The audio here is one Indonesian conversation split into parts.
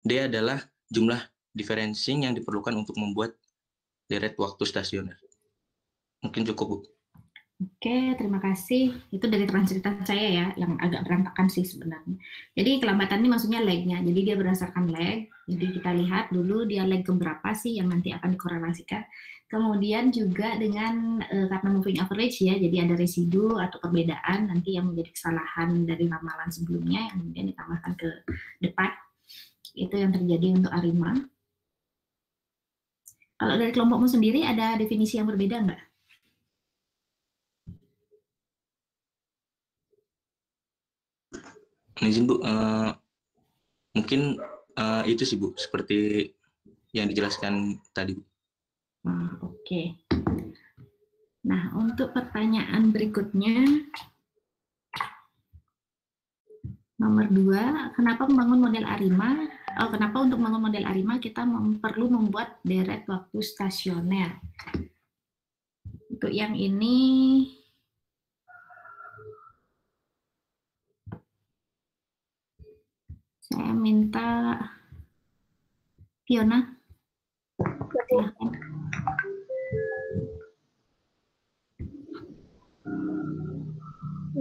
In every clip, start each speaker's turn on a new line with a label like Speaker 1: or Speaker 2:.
Speaker 1: D adalah jumlah differencing yang diperlukan untuk membuat deret waktu stasioner. Mungkin cukup, Bu.
Speaker 2: Oke, terima kasih. Itu dari transkript saya ya, yang agak berantakan sih sebenarnya. Jadi kelambatan ini maksudnya lag-nya. Jadi dia berdasarkan lag. Jadi kita lihat dulu dia lag keberapa sih yang nanti akan dikorelasikan. Kemudian juga dengan karena moving average ya, jadi ada residu atau perbedaan nanti yang menjadi kesalahan dari ramalan sebelumnya yang kemudian ditambahkan ke depan. Itu yang terjadi untuk ARIMA. Kalau dari kelompokmu sendiri ada definisi yang berbeda nggak?
Speaker 1: Izin, Bu, mungkin itu sih, Bu, seperti yang dijelaskan tadi, Bu.
Speaker 2: Oke. Nah, untuk pertanyaan berikutnya, nomor 2, kenapa membangun model ARIMA? Kenapa untuk membangun model ARIMA kita perlu membuat deret waktu stasioner? Untuk yang ini, saya minta Fiona. Silahkan.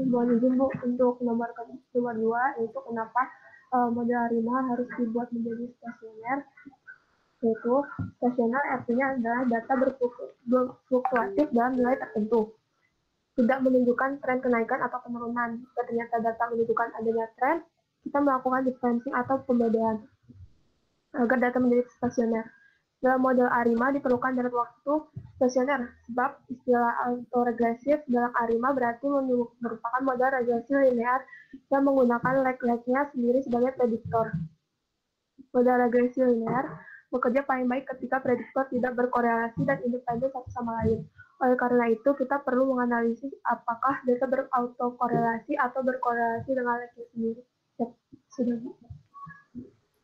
Speaker 3: Mohon izin, Bu, untuk nomor 2 itu kenapa model ARIMA harus dibuat menjadi stasioner. Yaitu stasioner artinya adalah data berfluktuatif dalam nilai tertentu, tidak menunjukkan tren kenaikan atau penurunan. Jika ternyata data menunjukkan adanya tren, kita melakukan differencing atau pembedaan agar data menjadi stasioner. Dalam model ARIMA diperlukan deret waktu stasioner, sebab istilah autoregresif dalam ARIMA berarti merupakan model regresi linear yang menggunakan lag-nya sendiri sebagai prediktor. Model regresi linear bekerja paling baik ketika prediktor tidak berkorelasi dan independen satu sama lain. Oleh karena itu, kita perlu menganalisis apakah data berautokorelasi atau berkorelasi dengan lag-nya sendiri. Sudah.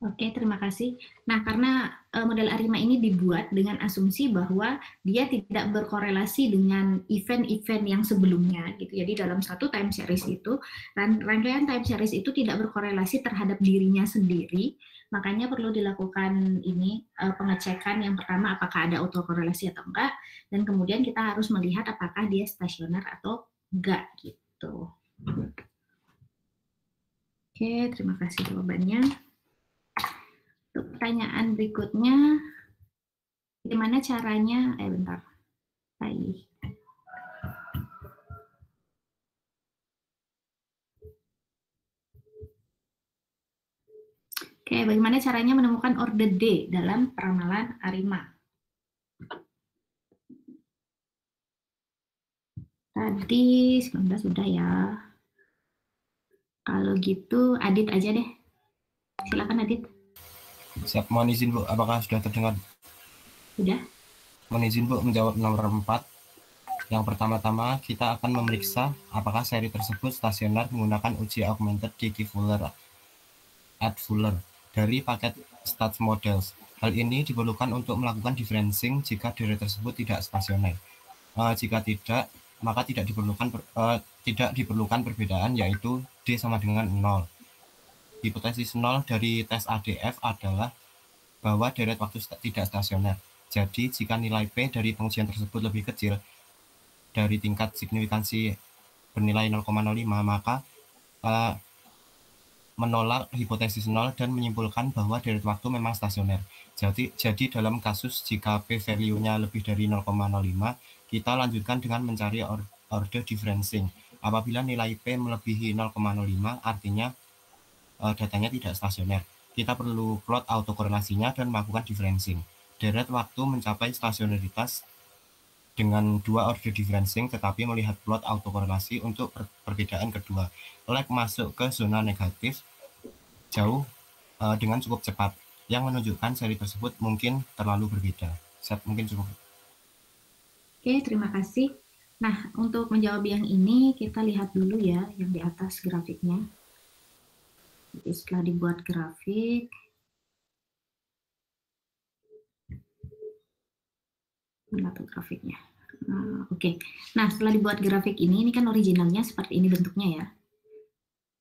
Speaker 2: Oke, terima kasih. Nah, karena model ARIMA ini dibuat dengan asumsi bahwa dia tidak berkorelasi dengan event-event yang sebelumnya, gitu. Jadi dalam satu time series itu, rangkaian time series itu tidak berkorelasi terhadap dirinya sendiri, makanya perlu dilakukan ini pengecekan yang pertama apakah ada autokorelasi atau enggak, dan kemudian kita harus melihat apakah dia stasioner atau enggak, gitu. Oke, terima kasih jawabannya. Untuk pertanyaan berikutnya, bagaimana caranya, bentar, baik. Oke, bagaimana caranya menemukan order D dalam peramalan ARIMA? Tadi 19 sudah ya. Kalau gitu, Adit aja deh. Silakan Adit.
Speaker 4: Siap, mohon izin Bu, apakah sudah terdengar?
Speaker 2: Sudah.
Speaker 4: Mohon izin Bu menjawab nomor 4. Yang pertama-tama kita akan memeriksa apakah seri tersebut stasioner menggunakan uji augmented Dickey Fuller at Fuller dari paket stats models. Hal ini diperlukan untuk melakukan differencing jika deret tersebut tidak stasioner. Jika tidak, maka tidak diperlukan perbedaan, yaitu D sama dengan 0. Hipotesis 0 dari tes ADF adalah bahwa deret waktu tidak stasioner. Jadi, jika nilai P dari pengujian tersebut lebih kecil dari tingkat signifikansi bernilai 0,05, maka menolak hipotesis 0 dan menyimpulkan bahwa deret waktu memang stasioner. Jadi dalam kasus jika P value-nya lebih dari 0,05, kita lanjutkan dengan mencari order differencing. Apabila nilai P melebihi 0,05, artinya datanya tidak stasioner. Kita perlu plot autokorelasinya dan melakukan differencing. Deret waktu mencapai stasionaritas dengan 2 order differencing, tetapi melihat plot autokorelasi untuk perbedaan kedua. Lag masuk ke zona negatif jauh dengan cukup cepat, yang menunjukkan seri tersebut mungkin terlalu berbeda. Mungkin cukup.
Speaker 2: Oke, terima kasih. Nah, untuk menjawab yang ini, kita lihat dulu ya yang di atas grafiknya. Jadi setelah dibuat grafik, mana tuh grafiknya? Oke. Nah, setelah dibuat grafik ini kan originalnya seperti ini bentuknya ya.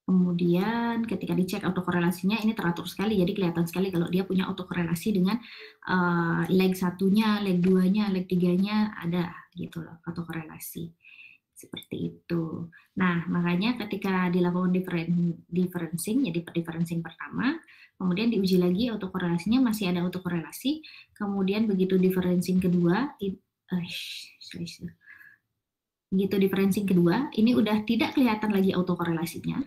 Speaker 2: Kemudian ketika dicek autokorelasinya ini teratur sekali, jadi kelihatan sekali kalau dia punya autokorelasi dengan leg satunya, leg 2-nya, leg 3-nya ada gitu loh autokorelasi. Seperti itu. Nah, makanya ketika dilakukan differencing, jadi differencing pertama, kemudian diuji lagi autokorelasinya masih ada autokorelasi, kemudian begitu differencing kedua, begitu differencing kedua, ini udah tidak kelihatan lagi autokorelasinya.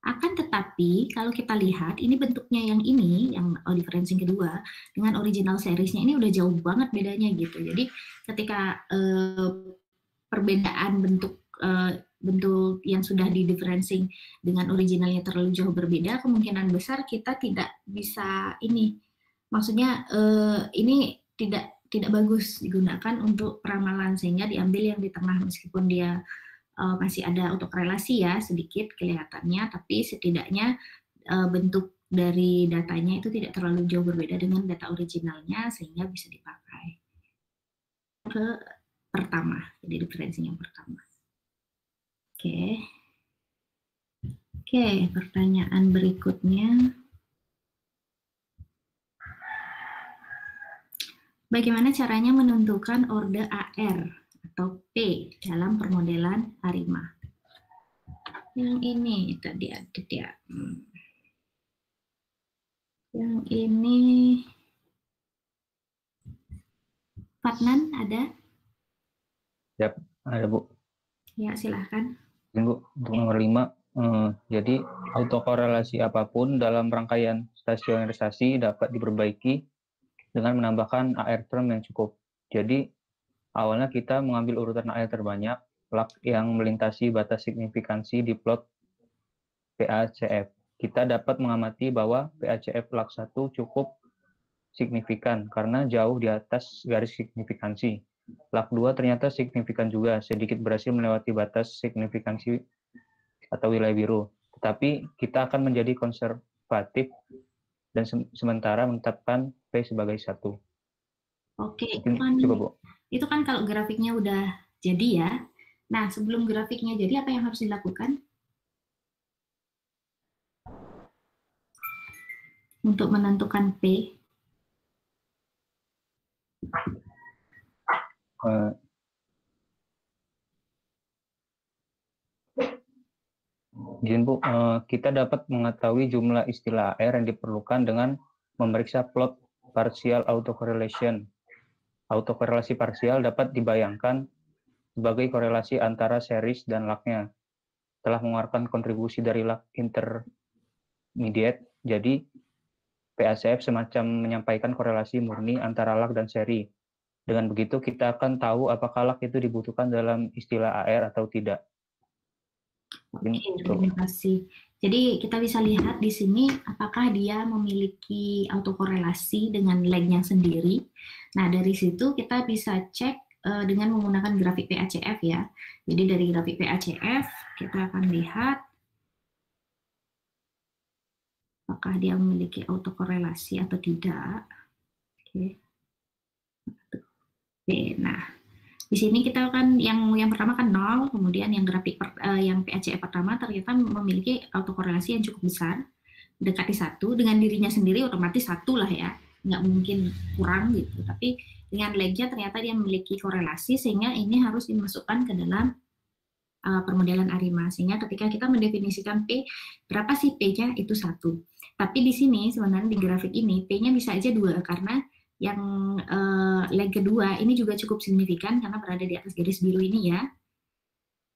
Speaker 2: Akan tetapi, kalau kita lihat, ini bentuknya yang ini, yang differencing kedua, dengan original seriesnya ini udah jauh banget bedanya gitu. Jadi ketika perbedaan bentuk yang sudah di differencing dengan originalnya terlalu jauh berbeda, kemungkinan besar kita tidak bisa ini, maksudnya ini tidak bagus digunakan untuk peramalan, sehingga diambil yang di tengah meskipun dia masih ada autokorelasi ya sedikit kelihatannya, tapi setidaknya bentuk dari datanya itu tidak terlalu jauh berbeda dengan data originalnya sehingga bisa dipakai ke pertama, jadi differencing yang pertama. Oke, pertanyaan berikutnya. Bagaimana caranya menentukan orde AR atau P dalam permodelan ARIMA? Yang ini tadi ada ya. Yang ini Fatnan ada?
Speaker 5: Yap, ada Bu.
Speaker 2: Ya, silahkan.
Speaker 5: Bu, untuk nomor 5, jadi autokorelasi apapun dalam rangkaian stasionerisasi dapat diperbaiki dengan menambahkan AR term yang cukup. Jadi awalnya kita mengambil urutan AR terbanyak, lag yang melintasi batas signifikansi di plot PACF. Kita dapat mengamati bahwa PACF lag 1 cukup signifikan karena jauh di atas garis signifikansi. Lag 2 ternyata signifikan juga, sedikit berhasil melewati batas signifikansi atau wilayah biru. Tetapi kita akan menjadi konservatif dan sementara menetapkan P sebagai 1.
Speaker 2: Oke,
Speaker 5: itu
Speaker 2: kan kalau grafiknya udah jadi ya. Nah, sebelum grafiknya jadi apa yang harus dilakukan? Untuk menentukan P.
Speaker 5: Izin Bu, kita dapat mengetahui jumlah istilah AR yang diperlukan dengan memeriksa plot partial autocorrelation. Autokorelasi parsial dapat dibayangkan sebagai korelasi antara series dan lagnya. Telah mengeluarkan kontribusi dari lag intermediate, jadi PACF semacam menyampaikan korelasi murni antara lag dan seri. Dengan begitu kita akan tahu apakah lag itu dibutuhkan dalam istilah AR atau tidak.
Speaker 2: Oke, terima kasih. Jadi kita bisa lihat di sini apakah dia memiliki autokorelasi dengan lag-nya sendiri. Nah, dari situ kita bisa cek dengan menggunakan grafik PACF ya. Jadi dari grafik PACF kita akan lihat apakah dia memiliki autokorelasi atau tidak. Oke, nah di sini kita kan yang pertama kan 0, kemudian yang grafik yang PACF pertama ternyata memiliki autokorelasi yang cukup besar, mendekati 1, dengan dirinya sendiri otomatis 1 lah ya, nggak mungkin kurang gitu, tapi dengan lag-nya ternyata dia memiliki korelasi sehingga ini harus dimasukkan ke dalam permodelan ARIMA, sehingga ketika kita mendefinisikan P, berapa sih P-nya itu 1. Tapi di sini sebenarnya di grafik ini P-nya bisa aja 2 karena yang leg kedua ini juga cukup signifikan karena berada di atas garis biru ini ya,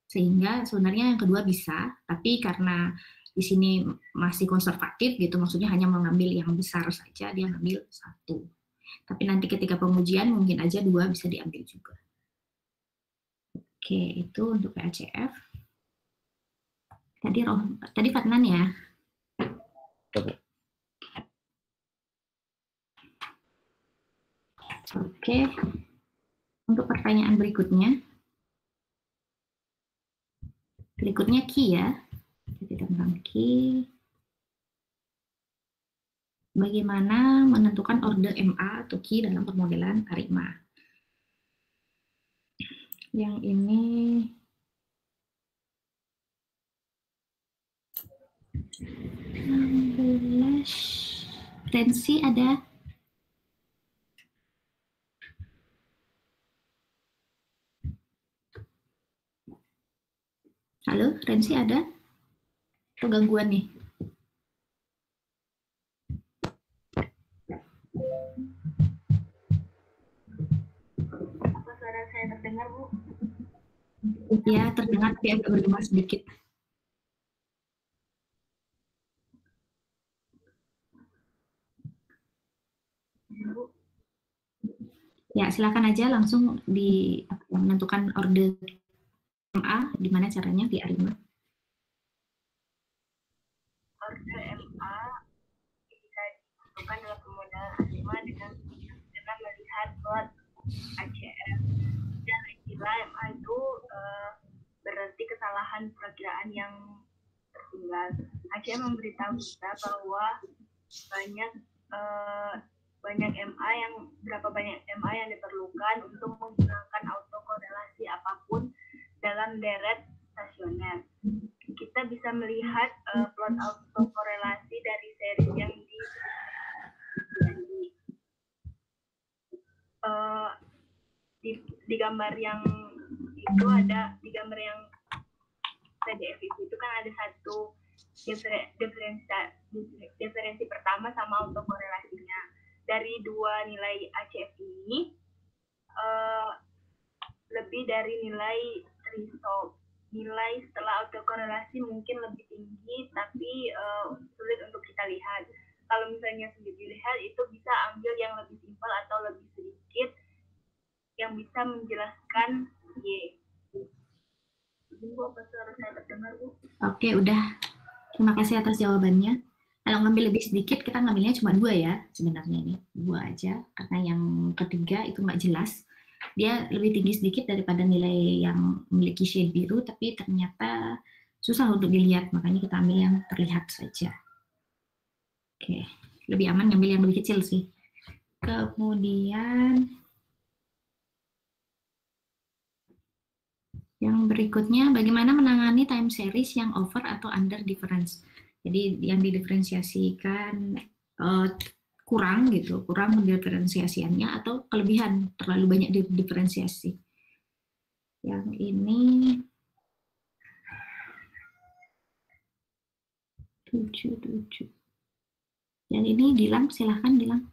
Speaker 2: sehingga sebenarnya yang kedua bisa, tapi karena di sini masih konservatif gitu, maksudnya hanya mengambil yang besar saja, dia ngambil 1. Tapi nanti ketika pengujian mungkin aja 2 bisa diambil juga. Oke, itu untuk PACF. Tadi Fatnan ya. Oke, untuk pertanyaan berikutnya. Berikutnya key ya. Kita tentang key. Bagaimana menentukan orde MA atau key dalam permodelan ARIMA. Yang ini 16. Rensi ada? Halo, Rensi ada? Atau gangguan nih?
Speaker 3: Apa suara saya terdengar, Bu?
Speaker 2: Ya, terdengar tapi agak bergema sedikit. Ya, silakan aja langsung menentukan order MA, di mana caranya di ARIMA.
Speaker 3: Order MA bisa ditentukan dalam permodalan ARIMA dengan melihat plot ACF. Dan istilah MA itu berarti kesalahan perakiraan yang tertinggal. ACF memberitahu kita bahwa berapa banyak MA yang diperlukan untuk menggunakan autokorelasi apapun dalam deret stasioner. Kita bisa melihat plot autokorelasi dari seri yang di gambar yang itu ada di gambar yang PDF itu kan ada satu diferensi pertama sama autokorelasinya. Dari dua nilai ACF ini lebih dari nilai threshold. Nilai setelah autokorelasi mungkin lebih tinggi, tapi sulit untuk kita lihat. Kalau misalnya sulit dilihat, itu bisa ambil yang lebih simpel atau lebih sedikit yang bisa menjelaskan Y. Bu, apa suara saya terdengar, Bu?
Speaker 2: Oke, udah. Terima kasih atas jawabannya. Kalau ngambil lebih sedikit, kita ngambilnya cuma 2 ya sebenarnya ini. 2 aja, karena yang ketiga itu nggak jelas. Dia lebih tinggi sedikit daripada nilai yang memiliki shade biru, tapi ternyata susah untuk dilihat, makanya kita ambil yang terlihat saja. Oke, lebih aman ngambil yang lebih kecil sih. Kemudian yang berikutnya, bagaimana menangani time series yang over atau under difference. Jadi yang didiferensiasikan kurang diferensiasiannya atau kelebihan terlalu banyak diferensiasi. Yang ini 77. Yang ini Dilang, silahkan Dilang.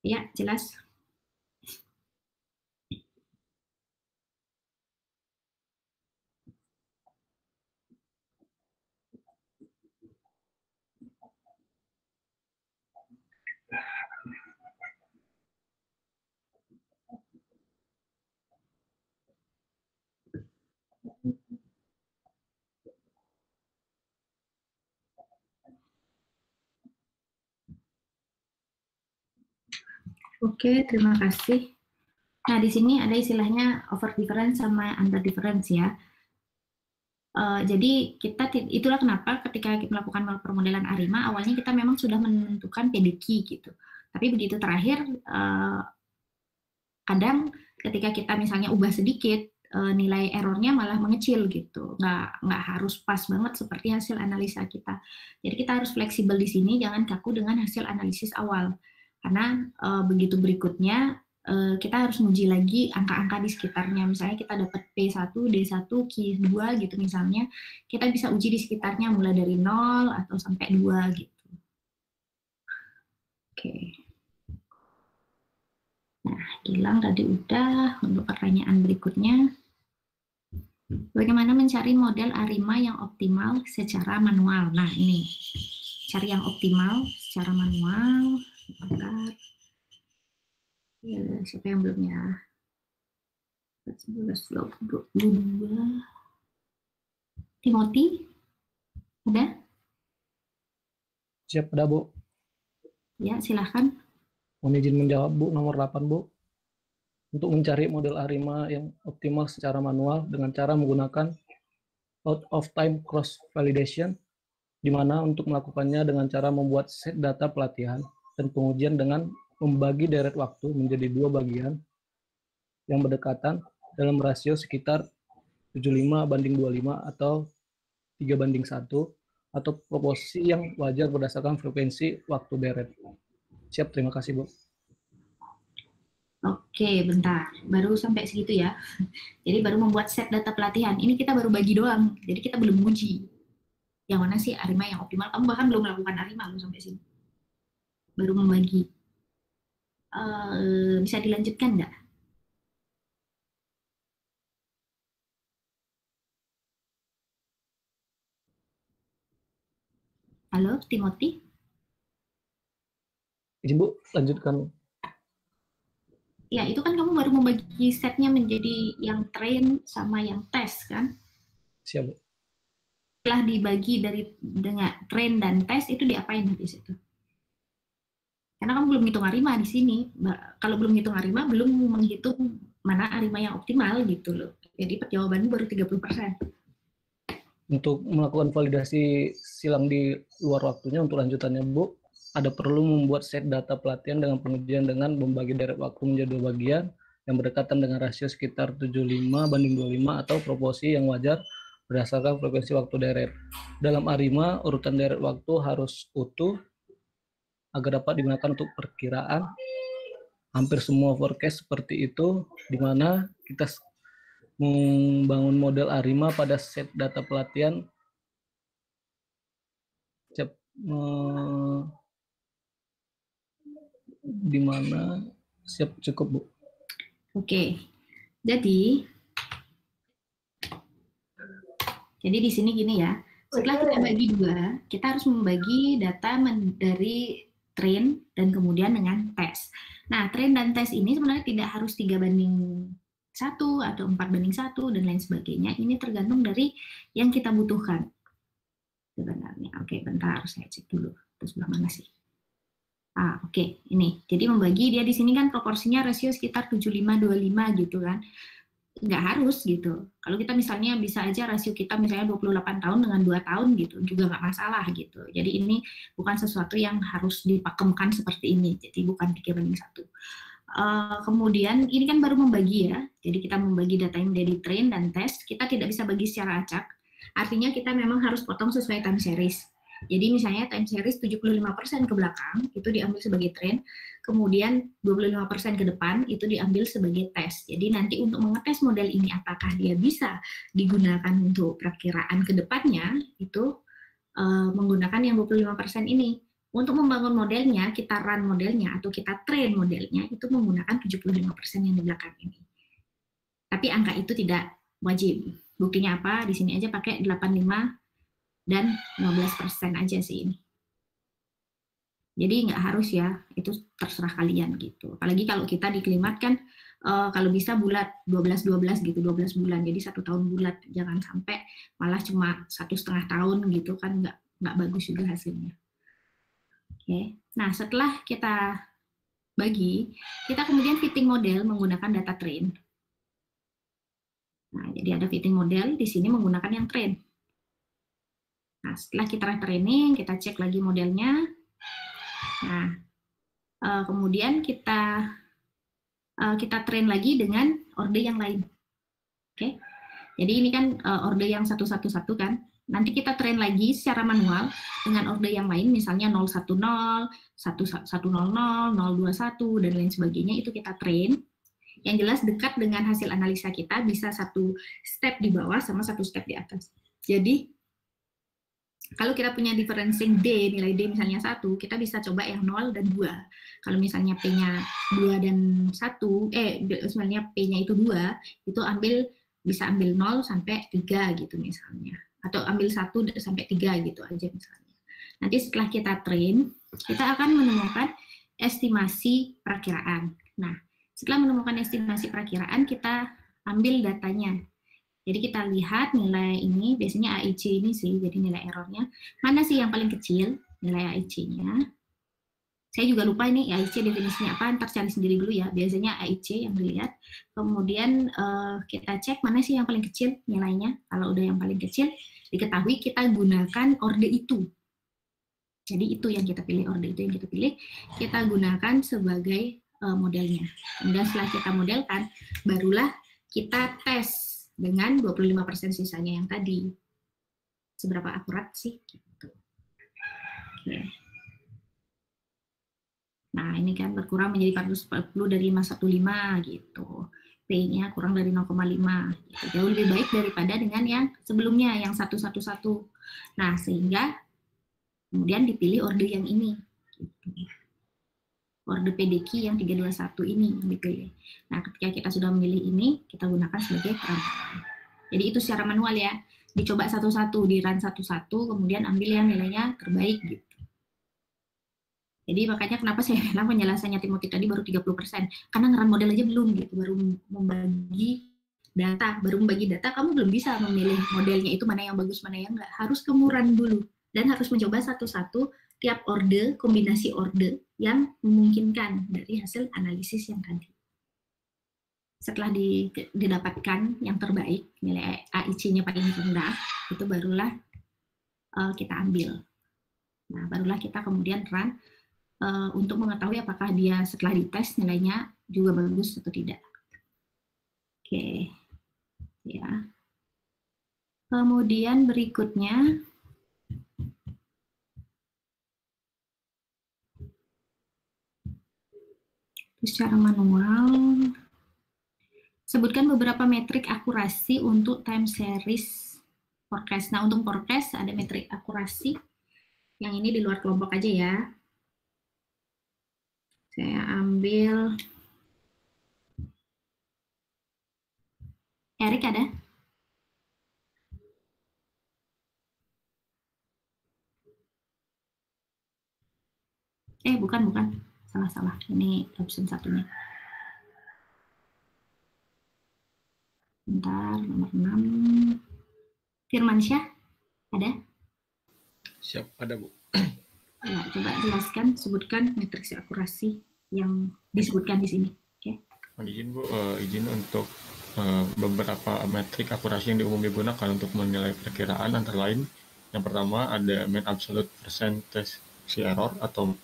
Speaker 2: Ya, jelas. Oke, terima kasih. Nah, di sini ada istilahnya over difference sama under difference ya. Jadi itulah kenapa ketika kita melakukan permodelan ARIMA, awalnya kita memang sudah menentukan PDQ gitu. Tapi begitu terakhir, kadang ketika kita misalnya ubah sedikit, nilai errornya malah mengecil gitu. Nggak harus pas banget seperti hasil analisa kita. Jadi kita harus fleksibel di sini, jangan kaku dengan hasil analisis awal. Karena begitu berikutnya, kita harus menguji lagi angka-angka di sekitarnya. Misalnya kita dapat P1, D1, Q2 gitu misalnya, kita bisa uji di sekitarnya mulai dari 0 atau sampai 2 gitu. Oke. Nah, Gilang tadi udah. Untuk pertanyaan berikutnya, bagaimana mencari model ARIMA yang optimal secara manual? Nah, ini cari yang optimal secara manual. Bentar. Ya, siapa yang belum ya? 11.22. Timothy? Ada?
Speaker 6: Siap, ada, Bu.
Speaker 2: Ya, silahkan.
Speaker 6: Mohon izin menjawab, Bu, nomor 8, Bu. Untuk mencari model ARIMA yang optimal secara manual dengan cara menggunakan out of time cross validation, di mana untuk melakukannya dengan cara membuat set data pelatihan dan pengujian dengan membagi deret waktu menjadi 2 bagian yang berdekatan dalam rasio sekitar 75/25 atau 3:1 atau proporsi yang wajar berdasarkan frekuensi waktu deret. Siap, terima kasih, Bu.
Speaker 2: Oke, bentar. Baru sampai segitu ya. Jadi baru membuat set data pelatihan. Ini kita baru bagi doang. Jadi kita belum uji. Yang mana sih ARIMA yang optimal? Kamu bahkan belum melakukan ARIMA lu sampai sini. Baru membagi. Bisa dilanjutkan nggak? Halo, Timothy?
Speaker 6: Izin, Bu, lanjutkan.
Speaker 2: Ya, itu kan kamu baru membagi setnya menjadi yang train sama yang tes, kan?
Speaker 6: Siap, Bu.
Speaker 2: Setelah dibagi dengan train dan tes, itu diapain di situ? Karena kamu belum hitung ARIMA di sini. Kalau belum hitung ARIMA, belum menghitung mana ARIMA yang optimal gitu loh. Jadi jawabanmu baru 30%.
Speaker 6: Untuk melakukan validasi silang di luar waktunya untuk lanjutannya, Bu, ada perlu membuat set data pelatihan dengan pengujian dengan membagi deret waktu menjadi 2 bagian yang berdekatan dengan rasio sekitar 75:25 atau proporsi yang wajar berdasarkan frekuensi waktu deret. Dalam ARIMA, urutan deret waktu harus utuh agar dapat digunakan untuk perkiraan. Hampir semua forecast seperti itu, di mana kita membangun model ARIMA pada set data pelatihan di mana siap, cukup, Bu.
Speaker 2: Oke. Jadi di sini gini ya. Setelah kita bagi dua, kita harus membagi data dari train dan kemudian dengan tes. Nah, train dan tes ini sebenarnya tidak harus 3:1 atau 4:1 dan lain sebagainya. Ini tergantung dari yang kita butuhkan. Sebenarnya. Oke, bentar, saya cek dulu. Terus sebelah mana sih? Oke, ini. Jadi membagi dia di sini kan proporsinya rasio sekitar 75:25 gitu kan. Nggak harus gitu. Kalau kita misalnya bisa aja rasio kita misalnya 28 tahun dengan 2 tahun gitu, juga nggak masalah gitu. Jadi ini bukan sesuatu yang harus dipakemkan seperti ini. Jadi bukan 3:1. Kemudian ini kan baru membagi ya. Jadi kita membagi data yang menjadi train dan tes. Kita tidak bisa bagi secara acak. Artinya kita memang harus potong sesuai time series. Jadi misalnya time series 75% ke belakang itu diambil sebagai train, kemudian 25% ke depan itu diambil sebagai tes. Jadi nanti untuk mengetes model ini apakah dia bisa digunakan untuk perkiraan ke depannya, itu menggunakan yang 25% ini. Untuk membangun modelnya, kita run modelnya atau kita train modelnya itu menggunakan 75% yang di belakang ini. Tapi angka itu tidak wajib. Buktinya apa? Di sini aja pakai 85 dan 15% aja sih ini. Jadi nggak harus ya, itu terserah kalian gitu. Apalagi kalau kita di Klimat kan kalau bisa bulat 12-12 gitu, 12 bulan. Jadi 1 tahun bulat, jangan sampai malah cuma 1,5 tahun gitu kan, nggak bagus juga hasilnya. Oke. Nah, setelah kita bagi, kita kemudian fitting model menggunakan data train. Nah, jadi ada fitting model di sini menggunakan yang train. Nah, setelah kita training, kita cek lagi modelnya. Nah, kemudian kita train lagi dengan orde yang lain. Oke. Jadi ini kan orde yang 111 kan. Nanti kita train lagi secara manual dengan orde yang lain, misalnya 010, 100, 021, dan lain sebagainya, itu kita train. Yang jelas dekat dengan hasil analisa kita, bisa 1 step di bawah sama 1 step di atas. Jadi, kalau kita punya differencing D, nilai D misalnya 1, kita bisa coba yang 0 dan 2. Kalau misalnya P-nya 2 dan 1, misalnya P-nya itu 2, itu bisa ambil 0 sampai 3 gitu misalnya. Atau ambil 1 sampai 3 gitu aja misalnya. Nanti setelah kita train, kita akan menemukan estimasi perakiraan. Nah, setelah menemukan estimasi perakiraan, kita ambil datanya. Jadi kita lihat nilai ini, biasanya AIC ini sih, jadi nilai errornya. Mana sih yang paling kecil, nilai AIC-nya. Saya juga lupa ini AIC definisinya apa, ntar cari sendiri dulu ya. Biasanya AIC yang dilihat. Kemudian kita cek mana sih yang paling kecil nilainya. Kalau udah yang paling kecil, diketahui kita gunakan orde itu. Jadi itu yang kita pilih, orde itu yang kita pilih. Kita gunakan sebagai modelnya. Kemudian setelah kita modelkan, barulah kita tes dengan 25% sisanya yang tadi. seberapa akurat sih gitu. Oke. Nah, ini kan berkurang menjadi 440 dari 515 gitu. P-nya kurang dari 0,5 gitu. Jauh lebih baik daripada dengan yang sebelumnya yang 111. Nah, sehingga kemudian dipilih order yang ini gitu. Order PDQ yang 321 ini dipilih. Nah, ketika kita sudah memilih ini, kita gunakan sebagai peran. Jadi itu secara manual ya. Dicoba satu-satu, di run satu-satu, kemudian ambil yang nilainya terbaik gitu. Jadi makanya kenapa saya bilang penjelasannya Timothy tadi baru 30%. Karena ngeran model aja belum gitu, baru membagi data, kamu belum bisa memilih modelnya itu mana yang bagus, mana yang enggak. Harus kamu run dulu dan harus mencoba satu-satu tiap order, kombinasi order yang memungkinkan dari hasil analisis yang tadi. Setelah didapatkan yang terbaik, nilai AIC-nya paling rendah, itu barulah kita ambil. Nah, barulah kita kemudian run untuk mengetahui apakah dia setelah dites nilainya juga bagus atau tidak. Oke, ya. Kemudian berikutnya, secara manual, sebutkan beberapa metrik akurasi untuk time series forecast. Nah, untuk forecast ada metrik akurasi. Yang ini di luar kelompok aja ya. Saya ambil. Erik ada? Bukan. Salah. Ini option satunya. Bentar, nomor 6. Firmansyah, ada?
Speaker 1: Siap, ada Bu.
Speaker 2: Ya, coba jelaskan, sebutkan matriks akurasi yang disebutkan di sini. Oke.
Speaker 7: Izin Bu, izin untuk beberapa metrik akurasi yang umum digunakan untuk menilai perkiraan antara lain. Yang pertama ada mean absolute percentage error atau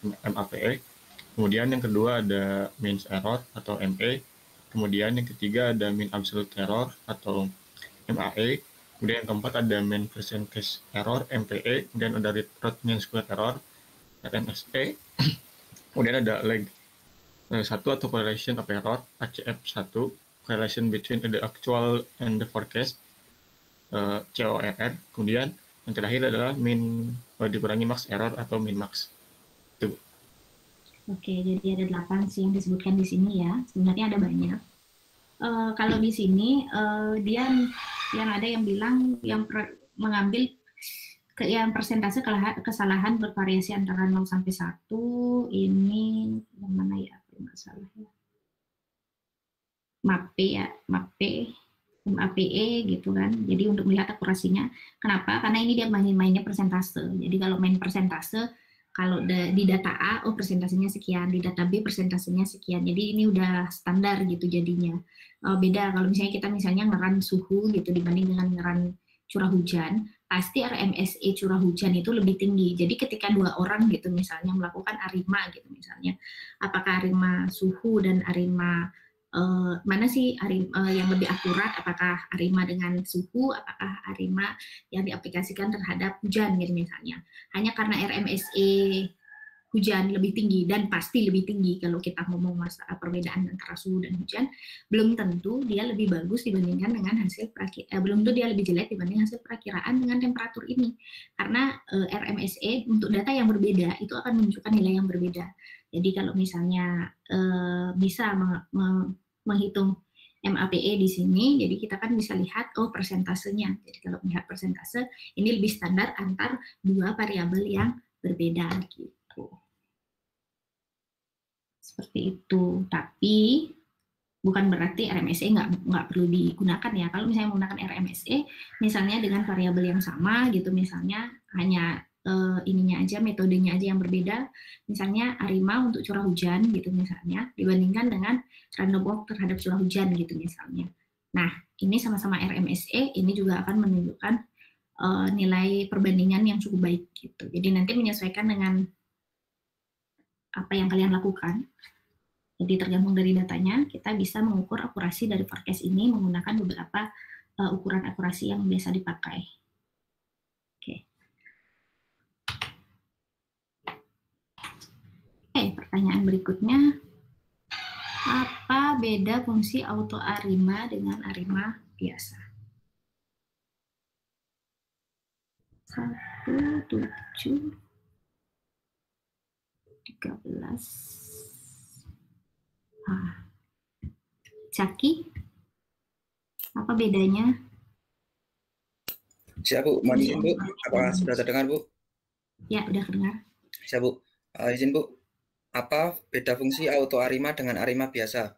Speaker 7: MAPE. Kemudian yang kedua ada mean error atau MA. Kemudian yang ketiga ada mean absolute error atau MAE. Kemudian yang keempat ada mean percentage error MPE. Kemudian ada root mean square error RMSE. Kemudian ada lag 1 atau correlation of error ACF1, correlation between the actual and the forecast CORR. Kemudian yang terakhir adalah mean dikurangi max error atau min max. Itu.
Speaker 2: Oke, jadi ada 8 sih yang disebutkan di sini ya. Sebenarnya ada banyak. Kalau di sini dia yang ada yang bilang mengambil yang persentase kesalahan bervariasi antara 0 sampai 1. Ini yang mana ya? Nggak salah ya. MAPE gitu kan. Jadi untuk melihat akurasinya. Kenapa? Karena ini dia mainnya persentase. Jadi kalau main persentase, kalau di data A, persentasenya sekian, di data B persentasenya sekian. Jadi ini udah standar gitu jadinya. Beda kalau misalnya kita ngeran suhu gitu dibanding dengan ngeran curah hujan, pasti RMSE curah hujan itu lebih tinggi. Jadi ketika 2 orang gitu misalnya melakukan ARIMA gitu misalnya, apakah ARIMA suhu dan ARIMA mana sih yang lebih akurat, apakah ARIMA dengan suhu, apakah ARIMA yang diaplikasikan terhadap hujan gitu misalnya. Hanya karena RMSE hujan lebih tinggi dan pasti lebih tinggi kalau kita ngomong masalah perbedaan antara suhu dan hujan, belum tentu dia lebih bagus dibandingkan dengan hasil belum tentu dia lebih jelek dibanding hasil perakiraan dengan temperatur ini. Karena RMSE untuk data yang berbeda itu akan menunjukkan nilai yang berbeda. Jadi kalau misalnya bisa menghitung MAPE di sini, jadi kita kan bisa lihat persentasenya. Jadi kalau melihat persentase ini lebih standar antar 2 variabel yang berbeda gitu. Seperti itu. Tapi bukan berarti RMSE nggak perlu digunakan ya. Kalau misalnya menggunakan RMSE, misalnya dengan variabel yang sama gitu, misalnya hanya ininya aja, metodenya aja yang berbeda. Misalnya ARIMA untuk curah hujan gitu misalnya, dibandingkan dengan random walk terhadap curah hujan gitu misalnya. Nah, ini sama-sama RMSE, ini juga akan menunjukkan nilai perbandingan yang cukup baik gitu. Jadi nanti menyesuaikan dengan apa yang kalian lakukan. Jadi tergantung dari datanya, kita bisa mengukur akurasi dari forecast ini menggunakan beberapa ukuran akurasi yang biasa dipakai. Pertanyaan berikutnya, apa beda fungsi AutoArima dengan Arima biasa? 1, 7, 13. Caki, apa bedanya?
Speaker 8: Siap, Bu. Mohon izin, Bu. Apakah sudah terdengar, Bu?
Speaker 2: Ya, udah dengar.
Speaker 8: Siap, Bu. Izin, Bu. Apa beda fungsi AutoArima dengan Arima biasa?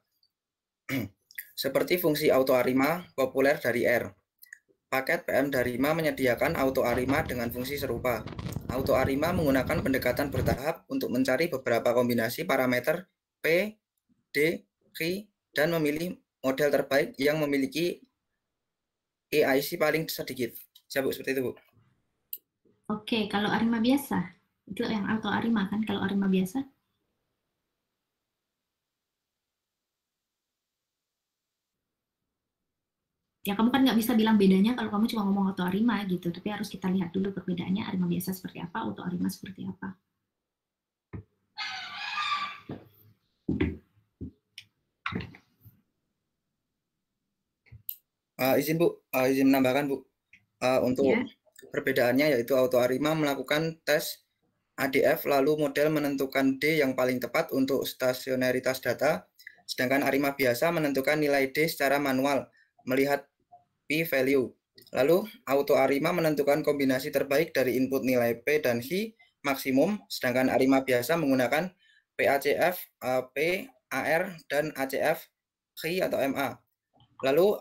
Speaker 8: Seperti fungsi AutoArima populer dari R. Paket PM Darima menyediakan AutoArima dengan fungsi serupa. AutoArima menggunakan pendekatan bertahap untuk mencari beberapa kombinasi parameter P, D, Q, dan memilih model terbaik yang memiliki EIC paling sedikit. Siap, Bu, seperti itu, Bu.
Speaker 2: Oke, kalau Arima biasa, itu yang AutoArima kan, kalau Arima biasa? Ya kamu kan nggak bisa bilang bedanya kalau kamu cuma ngomong AutoArima gitu, tapi harus kita lihat dulu perbedaannya Arima biasa seperti apa, AutoArima seperti apa.
Speaker 8: Izin, Bu, izin menambahkan, Bu. Untuk perbedaannya yaitu AutoArima melakukan tes ADF lalu model menentukan D yang paling tepat untuk stasionaritas data, sedangkan Arima biasa menentukan nilai D secara manual melihat p-value. Lalu AutoArima menentukan kombinasi terbaik dari input nilai P dan Q maksimum, sedangkan Arima biasa menggunakan PACF, P, AR, dan ACF, Q atau MA. Lalu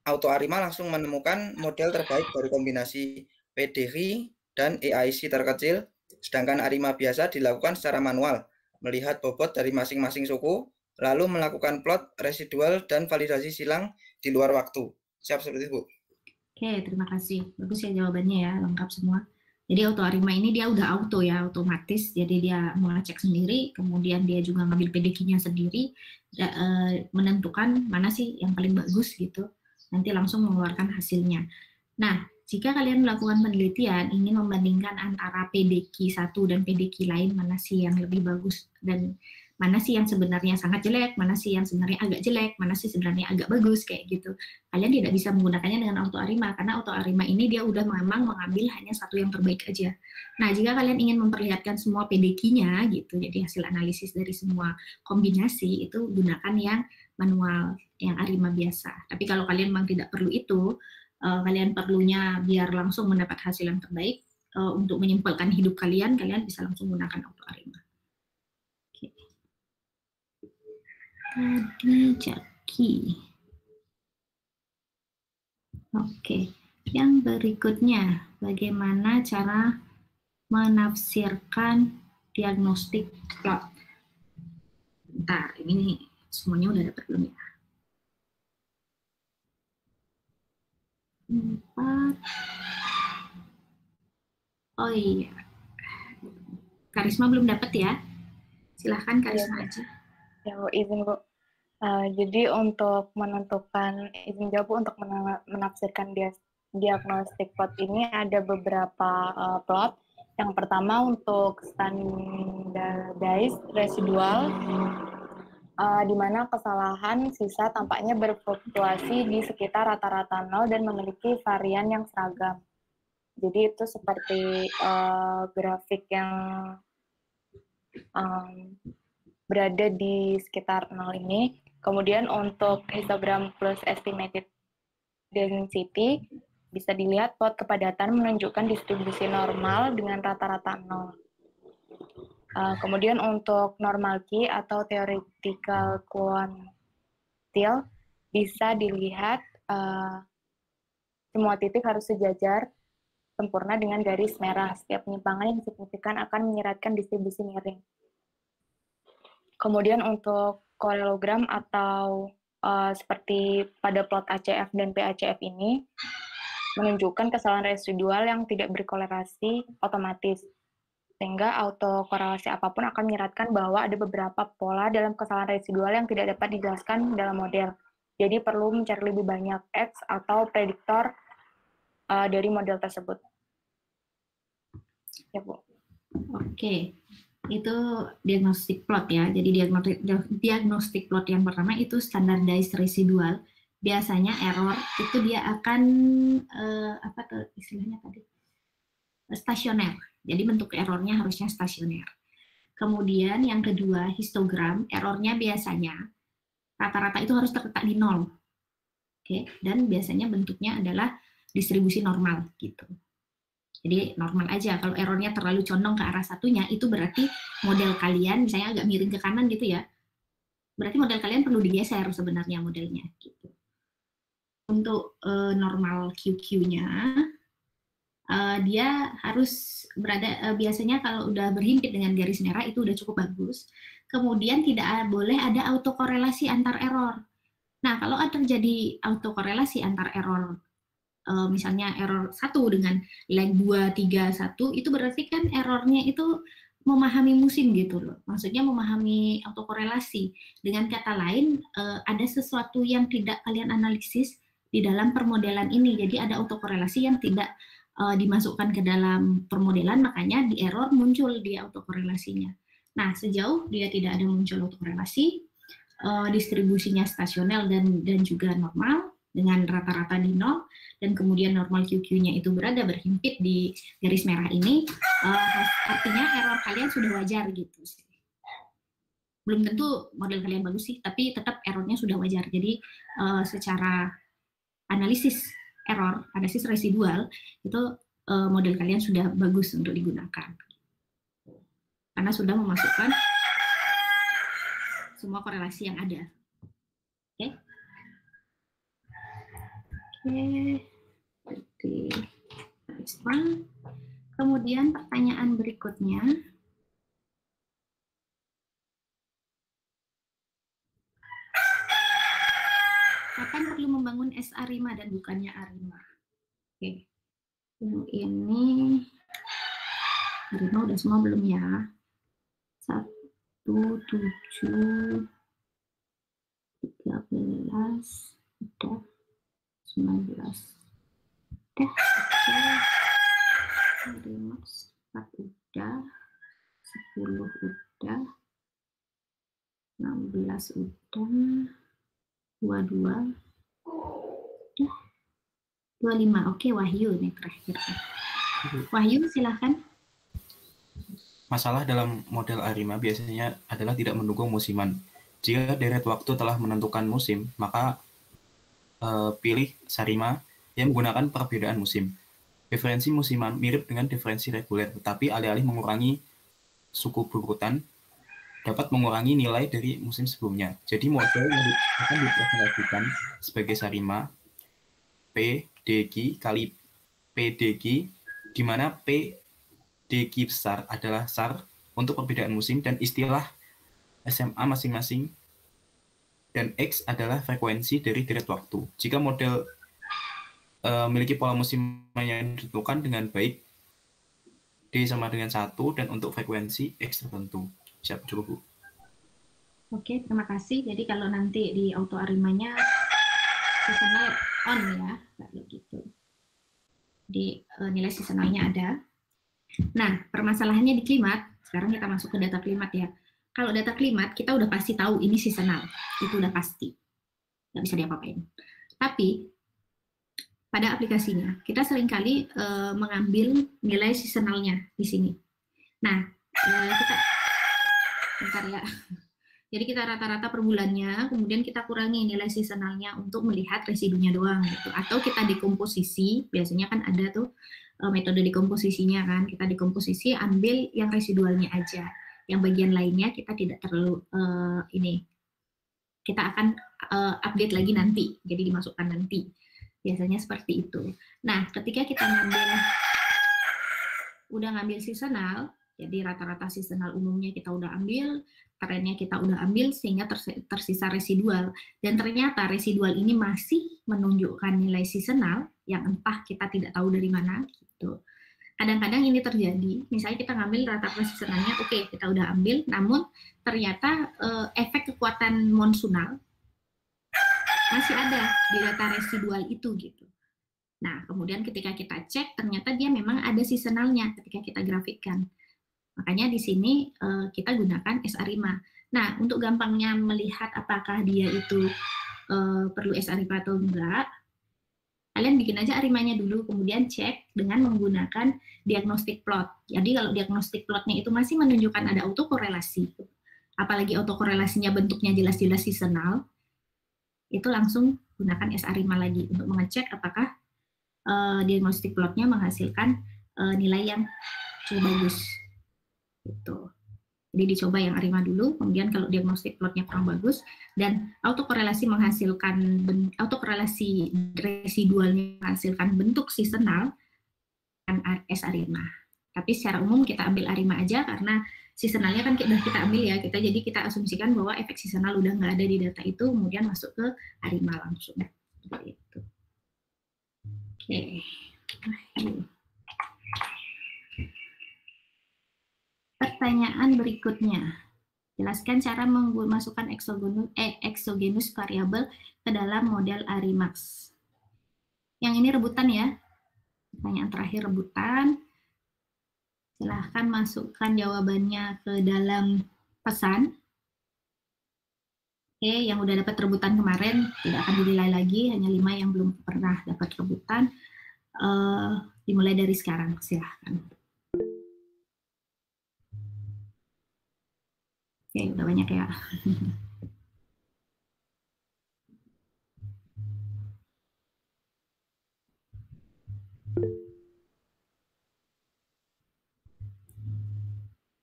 Speaker 8: AutoArima langsung menemukan model terbaik dari kombinasi PDQ dan EIC terkecil, sedangkan Arima biasa dilakukan secara manual, melihat bobot dari masing-masing suku, lalu melakukan plot residual dan validasi silang di luar waktu. Siap, seperti itu, Bu.
Speaker 2: Oke, terima kasih. Bagus ya jawabannya ya, lengkap semua. Jadi AutoArima ini dia udah auto ya, otomatis. Jadi dia mengecek sendiri, kemudian dia juga ngambil PDQ-nya sendiri, menentukan mana sih yang paling bagus gitu. Nanti langsung mengeluarkan hasilnya. Nah, jika kalian melakukan penelitian, ingin membandingkan antara PDQ 1 dan PDQ lain, mana sih yang lebih bagus, dan mana sih yang sebenarnya sangat jelek, mana sih yang sebenarnya agak jelek, mana sih sebenarnya agak bagus, kayak gitu. Kalian tidak bisa menggunakannya dengan AutoArima, karena AutoArima ini dia udah memang mengambil hanya satu yang terbaik aja. Nah, jika kalian ingin memperlihatkan semua PDQ-nya, gitu, jadi hasil analisis dari semua kombinasi, itu gunakan yang manual, yang Arima biasa. Tapi kalau kalian memang tidak perlu itu, kalian perlunya biar langsung mendapat hasil yang terbaik, untuk menyimpulkan hidup kalian, kalian bisa langsung menggunakan AutoArima. Tadi Jaki. Oke, yang berikutnya, bagaimana cara menafsirkan diagnostik plot? Bentar, ini semuanya udah dapat belum ya? 4. Oh iya, Karisma belum dapat ya? Silahkan Karisma aja.
Speaker 9: Ya, Bu, izin, Bu. Jadi untuk menentukan, izin jawab, Bu, untuk menafsirkan diagnostik plot ini ada beberapa plot. Yang pertama untuk standardized residual, di mana kesalahan sisa tampaknya berfluktuasi di sekitar rata-rata 0 dan memiliki varian yang seragam. Jadi itu seperti grafik yang berada di sekitar 0 ini. Kemudian untuk histogram plus estimated density, bisa dilihat plot kepadatan menunjukkan distribusi normal dengan rata-rata 0. Kemudian untuk normal key atau theoretical quantile, bisa dilihat semua titik harus sejajar sempurna dengan garis merah. Setiap penyimpangan yang signifikan akan menyeratkan distribusi miring. Kemudian untuk korelogram atau seperti pada plot ACF dan PACF ini, menunjukkan kesalahan residual yang tidak berkorelasi otomatis. Sehingga autokorelasi apapun akan menyeratkan bahwa ada beberapa pola dalam kesalahan residual yang tidak dapat dijelaskan dalam model. Jadi perlu mencari lebih banyak X atau prediktor dari model tersebut. Ya, Bu.
Speaker 2: Oke. itu diagnostic plot ya. Jadi diagnostic plot yang pertama itu standardized residual. Biasanya error itu dia akan apa tuh istilahnya tadi? Stasioner. Jadi bentuk errornya harusnya stasioner. Kemudian yang kedua histogram, errornya biasanya rata-rata itu harus terletak di 0. Oke, dan biasanya bentuknya adalah distribusi normal gitu. Jadi normal aja. Kalau errornya terlalu condong ke arah satunya, itu berarti model kalian misalnya agak miring ke kanan gitu ya. Berarti model kalian perlu digeser sebenarnya modelnya gitu. Untuk normal QQ-nya, dia harus berada biasanya kalau udah berhimpit dengan garis merah itu udah cukup bagus. Kemudian tidak boleh ada autokorelasi antar error. Nah, kalau terjadi autokorelasi antar error, misalnya error 1 dengan lag 2, 3, 1, itu berarti kan errornya itu memahami musim gitu loh. Maksudnya memahami autokorelasi. Dengan kata lain, ada sesuatu yang tidak kalian analisis di dalam permodelan ini. Jadi ada autokorelasi yang tidak dimasukkan ke dalam permodelan, makanya di error muncul di autokorelasinya. Nah, sejauh dia tidak ada muncul autokorelasi, distribusinya stasional dan juga normal, dengan rata-rata di 0, dan kemudian normal QQ-nya itu berada berhimpit di garis merah ini, artinya error kalian sudah wajar gitu. Belum tentu model kalian bagus sih, tapi tetap errornya sudah wajar. Jadi secara analisis error, analisis residual, itu model kalian sudah bagus untuk digunakan. Karena sudah memasukkan semua korelasi yang ada. Oke. Oke, respon. Kemudian pertanyaan berikutnya. Kapan perlu membangun S-ARIMA dan bukannya ARIMA? Oke. Yang ini ARIMA udah semua belum ya? 1, 7, 13, udah. 19 udah, oke. 4 udah, 10 udah, 16 udah, 22 udah, 25. Oke, Wahyu ini terakhir. Wahyu silahkan.
Speaker 1: Masalah dalam model ARIMA biasanya adalah tidak mendukung musiman. Jika deret waktu telah menentukan musim, maka pilih SARIMA yang menggunakan perbedaan musim. Diferensi musiman mirip dengan diferensi reguler, tetapi alih-alih mengurangi suku berurutan, dapat mengurangi nilai dari musim sebelumnya. Jadi model yang akan dipresentasikan sebagai SARIMA PDG kali PDG, di mana PDG besar adalah SAR untuk perbedaan musim dan istilah SMA masing-masing, dan X adalah frekuensi dari deret waktu. Jika model memiliki pola musim yang ditentukan dengan baik, D sama dengan 1, dan untuk frekuensi X tertentu. Siap, coba Bu.
Speaker 2: Oke, terima kasih. Jadi kalau nanti di auto ARIMA-nya seasonal on ya, kayak gitu. Di nilai seasonalnya ada. Nah, permasalahannya di klimat, sekarang kita masuk ke data klimat ya. Kalau data klimat, kita udah pasti tahu ini seasonal. Itu udah pasti. Nggak bisa diapa-apain. Tapi, pada aplikasinya, kita seringkali mengambil nilai seasonalnya di sini. Nah, kita... Bentar ya. Jadi kita rata-rata per bulannya, kemudian kita kurangi nilai seasonalnya untuk melihat residunya doang. Gitu. Atau kita dekomposisi, biasanya kan ada tuh metode dekomposisinya kan. Kita dekomposisi, ambil yang residualnya aja. Yang bagian lainnya kita tidak terlalu kita akan update lagi nanti, jadi dimasukkan nanti. Biasanya seperti itu. Nah, ketika kita udah ngambil seasonal, jadi rata-rata seasonal umumnya kita udah ambil, trennya kita udah ambil, sehingga tersisa residual. Dan ternyata residual ini masih menunjukkan nilai seasonal yang entah kita tidak tahu dari mana gitu. Kadang-kadang ini terjadi, misalnya kita ngambil rata-rata seasonalnya, oke, kita udah ambil, namun ternyata efek kekuatan monsunal masih ada di data residual itu gitu. Nah, kemudian ketika kita cek, ternyata dia memang ada seasonalnya ketika kita grafikkan. Makanya di sini kita gunakan SR5. Nah, untuk gampangnya melihat apakah dia itu perlu SR5 atau enggak, kalian bikin aja arimanya dulu, kemudian cek dengan menggunakan diagnostic plot. Jadi kalau diagnostic plotnya itu masih menunjukkan ada autokorelasi, apalagi autokorelasinya bentuknya jelas-jelas seasonal, itu langsung gunakan SR5 lagi untuk mengecek apakah diagnostic plotnya menghasilkan nilai yang cukup bagus. Gitu. Jadi dicoba yang ARIMA dulu, kemudian kalau diagnostik plotnya kurang bagus dan autokorelasi menghasilkan autokorelasi residualnya menghasilkan bentuk seasonal, kan S-ARIMA. Tapi secara umum kita ambil ARIMA aja karena seasonalnya kan kita ambil ya, jadi kita asumsikan bahwa efek seasonal udah nggak ada di data itu, kemudian masuk ke ARIMA langsung. Seperti itu. Oke. Pertanyaan berikutnya, jelaskan cara memasukkan exogenous variabel ke dalam model ARIMAX. Yang ini rebutan ya, pertanyaan terakhir rebutan. Silahkan masukkan jawabannya ke dalam pesan. Oke, yang udah dapat rebutan kemarin tidak akan dinilai lagi, hanya 5 yang belum pernah dapat rebutan. Dimulai dari sekarang, silahkan. Oke, udah banyak ya.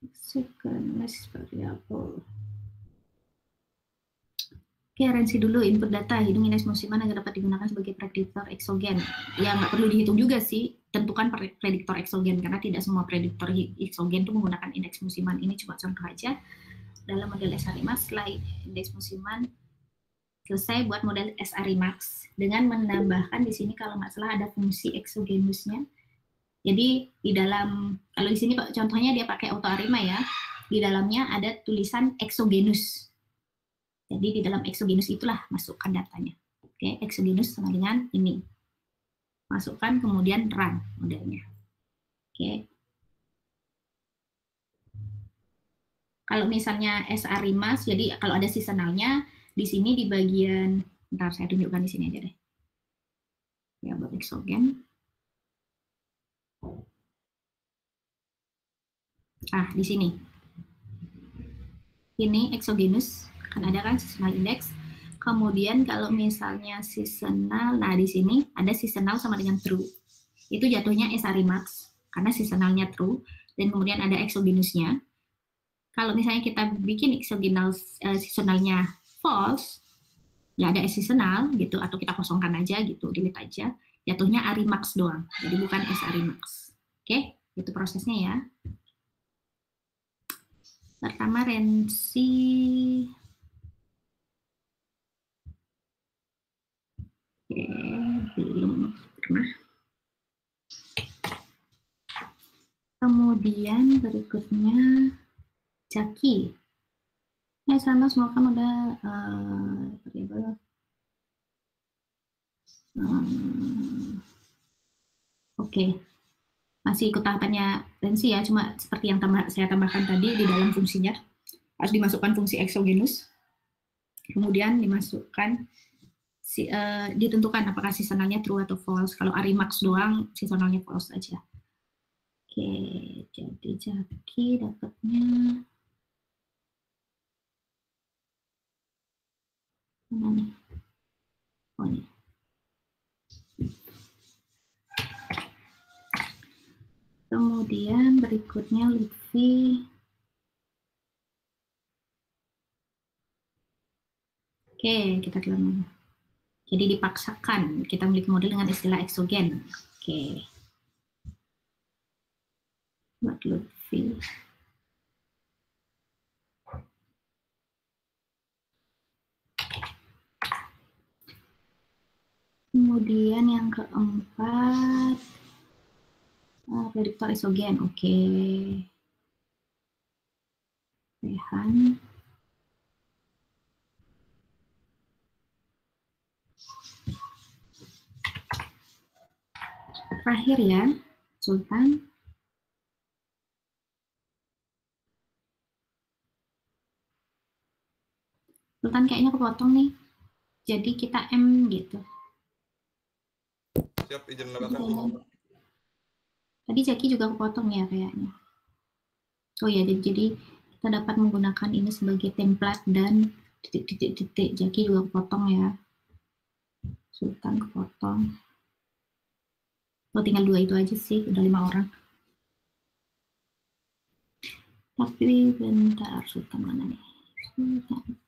Speaker 2: Exogenous variable. Oke, rensi dulu input data hidung indeks musiman agar dapat digunakan sebagai prediktor eksogen. Ya, nggak perlu dihitung juga sih, tentukan prediktor eksogen karena tidak semua prediktor eksogen itu menggunakan indeks musiman. Ini cuma contoh aja. Dalam model SR-IMAX, setelah indeks musiman selesai buat model SR-IMAX dengan menambahkan di sini kalau nggak salah ada fungsi exogenusnya. Jadi di dalam, kalau di sini contohnya dia pakai auto ARIMA ya, di dalamnya ada tulisan exogenus. Jadi di dalam exogenus itulah masukkan datanya. Oke, exogenus sama dengan ini. Masukkan kemudian run modelnya. Oke. Kalau misalnya SR-IMAX, jadi kalau ada seasonalnya, di sini di bagian, ntar saya tunjukkan di sini aja deh. Ya, buat exogen. Di sini. Ini exogenus, kan ada kan seasonal index. Kemudian kalau misalnya seasonal, nah di sini ada seasonal sama dengan true. Itu jatuhnya SR-IMAX, karena seasonalnya true, dan kemudian ada exogenusnya. Kalau misalnya kita bikin seasonalnya false, ya ada seasonal gitu, atau kita kosongkan aja gitu, delete aja, jatuhnya ARIMAX doang, jadi bukan SR-IMAX. Oke, itu prosesnya ya. Pertama rensi. Oke, belum pernah. Kemudian berikutnya Jaki. Ya sama semua kan ada variabel. Oke. Masih ikut tahapannya rensi ya, cuma seperti yang saya tambahkan tadi di dalam fungsinya harus dimasukkan fungsi exogenus, kemudian dimasukkan ditentukan apakah seasonalnya true atau false. Kalau ARIMAX doang seasonalnya false aja. Oke, jadi Jaki dapatnya mana nih? Oh ini. Kemudian berikutnya Lutfi. Oke, kita keluar. Jadi dipaksakan kita memiliki model dengan istilah eksogen. Oke. Buat Lutfi. Kemudian yang keempat, prediktor eksogen. Oke. Rehan. Terakhir ya, Sultan. Sultan kayaknya kepotong nih. Jadi kita M gitu.
Speaker 10: Siap, izin menambahkan.
Speaker 2: Tadi Jaki juga kepotong ya kayaknya. Oh ya, jadi kita dapat menggunakan ini sebagai template dan titik-titik-titik. Jaki juga kepotong ya. Sultan kepotong. Oh, tinggal 2 itu aja sih, udah 5 orang. Tapi bentar, Sultan mana nih? Sultan.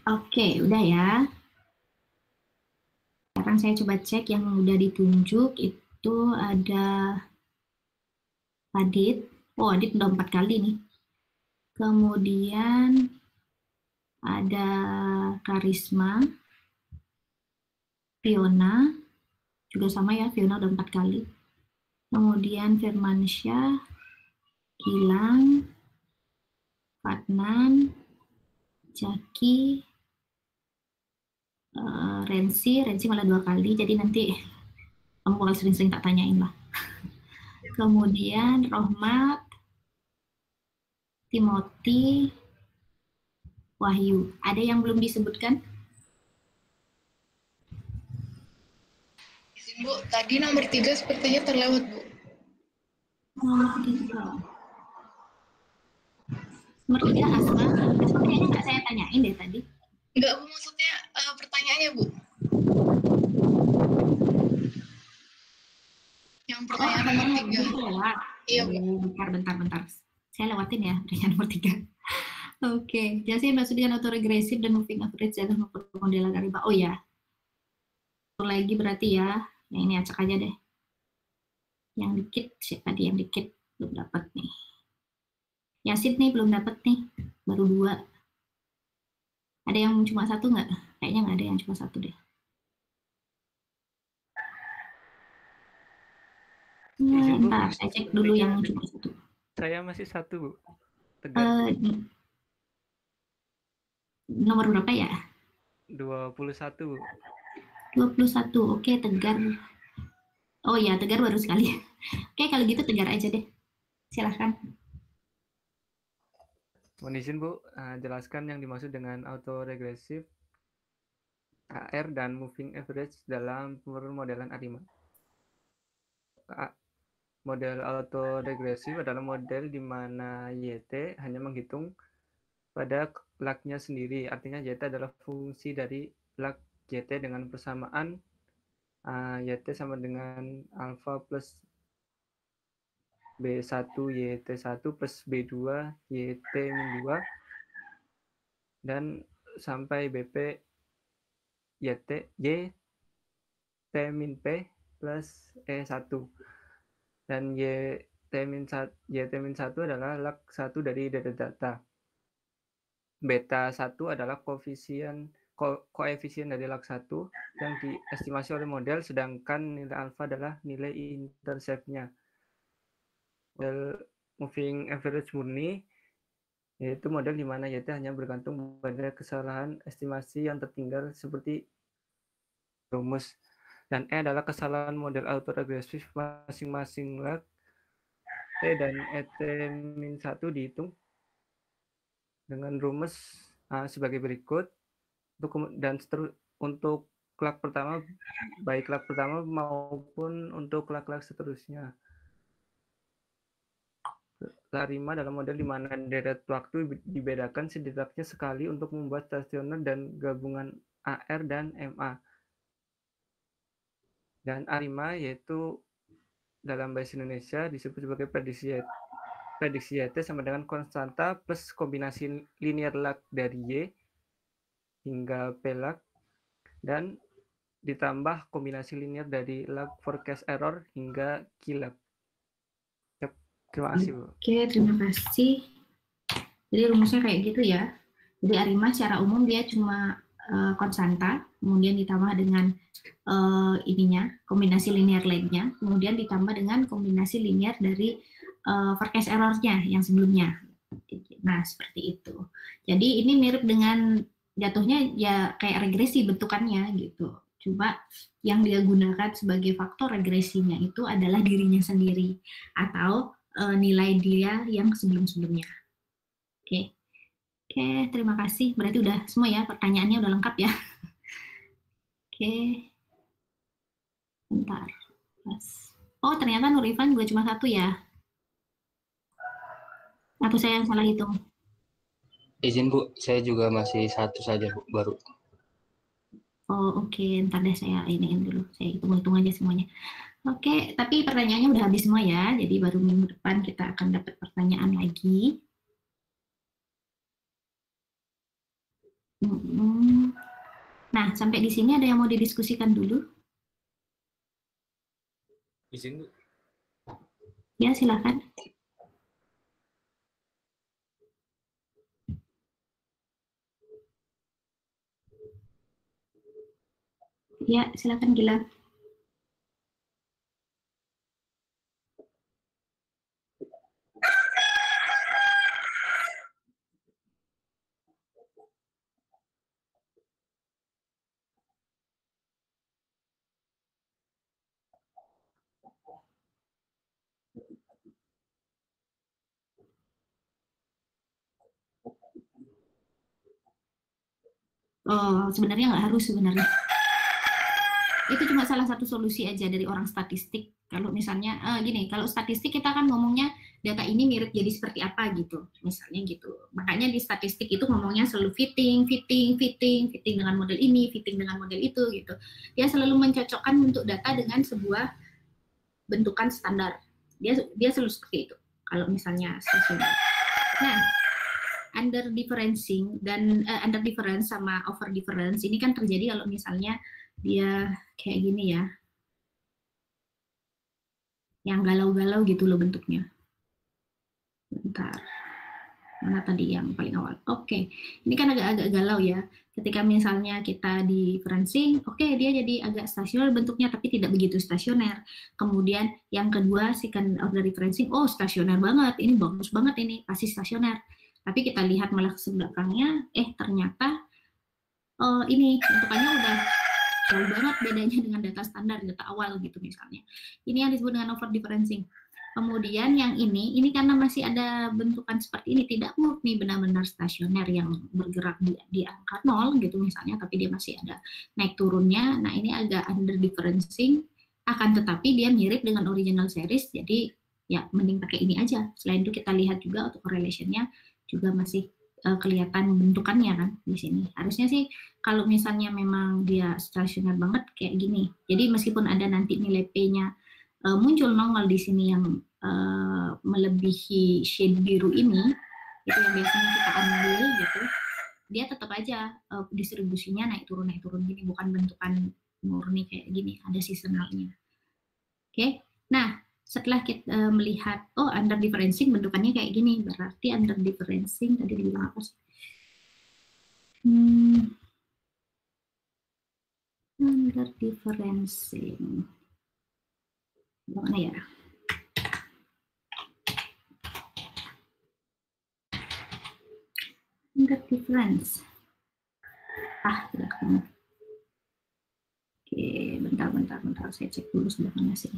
Speaker 2: Oke, udah ya. Sekarang saya coba cek yang udah ditunjuk itu ada Adit. Oh, Adit udah 4 kali nih. Kemudian ada Karisma, Fiona, juga sama ya, Fiona udah 4 kali. Kemudian Firmansyah, Gilang, Fatnan, Jaki, Rensi malah 2 kali, jadi nanti kamu bakal sering-sering tak tanyain lah. Kemudian Rohmat, Timothy, Wahyu. Ada yang belum disebutkan?
Speaker 11: Bu, tadi nomor 3 sepertinya terlewat, Bu.
Speaker 2: Nomor 3. Nomor 3 Asma. Asma kayaknya nggak saya tanyain deh tadi.
Speaker 11: Enggak, Bu, maksudnya pertanyaannya, Bu. Yang pertanyaan nomor 3. Iya, Bu.
Speaker 2: Bentar. Saya lewatin ya pertanyaan nomor 3. Oke, jadi maksud dengan autoregresif dan moving average dalam modelan ARIMA. Oh ya. Lagi berarti ya. Yang ini acak aja deh. Yang dikit, siapa tadi yang dikit belum dapat nih. Yasid nih belum dapat nih, baru 2. Ada yang cuma 1 nggak? Kayaknya nggak ada yang cuma 1 deh. Ntar saya cek dulu yang cuma 1.
Speaker 12: Saya masih 1, Bu.
Speaker 2: Nomor berapa ya?
Speaker 12: 21, Bu.
Speaker 2: 21, oke, Tegar. Oh ya, Tegar baru sekali. Oke, kalau gitu Tegar aja deh. Silahkan.
Speaker 12: Mohon izin, Bu, jelaskan yang dimaksud dengan autoregresif, AR, dan moving average dalam permodelan ARIMA. Model autoregresif adalah model di mana YT hanya menghitung pada lagnya sendiri. Artinya YT adalah fungsi dari lag YT dengan persamaan YT sama dengan alpha plus B1 YT1 plus B2 YT-2 dan sampai BP YT-P plus E1. Dan YT-1 adalah lag 1 dari data. Beta 1 adalah koefisien dari lag 1 yang diestimasi oleh model, sedangkan nilai alfa adalah nilai intercept-nya. Model moving average murni yaitu model di mana YT hanya bergantung pada kesalahan estimasi yang tertinggal seperti rumus. Dan E adalah kesalahan model autoregresif masing-masing lag T dan ET-1 dihitung dengan rumus sebagai berikut. Untuk lag pertama, baik lag pertama maupun untuk lag-lag seterusnya. ARIMA dalam model di mana deret waktu dibedakan setidaknya sekali untuk membuat stasioner dan gabungan AR dan MA. Dan ARIMA yaitu dalam bahasa Indonesia disebut sebagai prediksi YT sama dengan konstanta plus kombinasi linear lag dari Y hingga P lag dan ditambah kombinasi linear dari lag forecast error hingga Q lag. Terima kasih, Bu.
Speaker 2: Oke, terima kasih. Jadi rumusnya kayak gitu ya. Jadi ARIMA secara umum dia cuma konstanta, kemudian ditambah dengan kombinasi linear lag-nya, kemudian ditambah dengan kombinasi linear dari forecast error-nya yang sebelumnya. Nah, seperti itu. Jadi ini mirip dengan jatuhnya ya kayak regresi bentukannya gitu. Coba yang dia gunakan sebagai faktor regresinya itu adalah dirinya sendiri atau nilai dia yang sebelum-sebelumnya. Oke. Oke, terima kasih. Berarti udah semua ya, pertanyaannya udah lengkap ya. Oke. Bentar. Oh, ternyata Nurifan gue cuma satu ya. Atau saya yang salah hitung?
Speaker 4: Izin Bu, saya juga masih satu saja Bu, baru.
Speaker 2: Oh oke, ntar deh saya iniin dulu, saya hitung-hitung aja semuanya. Oke, tapi pertanyaannya udah habis semua ya, jadi baru minggu depan kita akan dapat pertanyaan lagi. Nah, sampai di sini ada yang mau didiskusikan dulu?
Speaker 10: Izin Bu.
Speaker 2: Ya, silakan. Ya, silakan Gilang. Oh, sebenarnya nggak harus sebenarnya. Itu cuma salah satu solusi aja dari orang statistik. Kalau misalnya gini, kalau statistik kita kan ngomongnya data ini mirip jadi seperti apa gitu, misalnya gitu. Makanya di statistik itu ngomongnya selalu fitting dengan model ini, fitting dengan model itu gitu. Dia selalu mencocokkan bentuk data dengan sebuah bentukan standar. Dia selalu seperti itu. Kalau misalnya stasioner. Nah, under differencing dan under difference sama over difference ini kan terjadi kalau misalnya dia kayak gini ya, yang galau-galau gitu loh bentuknya. Bentar, mana tadi yang paling awal? Oke, ini kan agak-agak galau ya. Ketika misalnya kita differencing, oke, dia jadi agak stasioner bentuknya tapi tidak begitu stasioner. Kemudian yang kedua second order differencing, oh stasioner banget, ini bagus banget ini, pasti stasioner. Tapi kita lihat malah ke sebelakangnya, ternyata ini bentukannya udah jauh banget bedanya dengan data standar, data awal gitu misalnya. Ini yang disebut dengan over differencing. Kemudian yang ini karena masih ada bentukan seperti ini, tidak murni benar-benar stasioner yang bergerak di angka 0 gitu misalnya, tapi dia masih ada naik turunnya. Nah ini agak under differencing, akan tetapi dia mirip dengan original series, jadi ya mending pakai ini aja. Selain itu kita lihat juga autocorrelation-nya juga masih kelihatan bentukannya kan di sini. Harusnya sih kalau misalnya memang dia stasioner banget kayak gini. Jadi meskipun ada nanti nilai P-nya muncul nongol di sini yang melebihi shade biru ini, itu yang biasanya kita ambil gitu, dia tetap aja distribusinya naik turun gini, bukan bentukan murni kayak gini, ada seasonalnya. Oke, nah setelah kita melihat under differencing bentukannya kayak gini, berarti under differencing tadi dibilang apa sih? Under differencing mana ya? Under difference. Tidak ketemu. Oke, bentar. Saya cek dulu sebelah mana sih.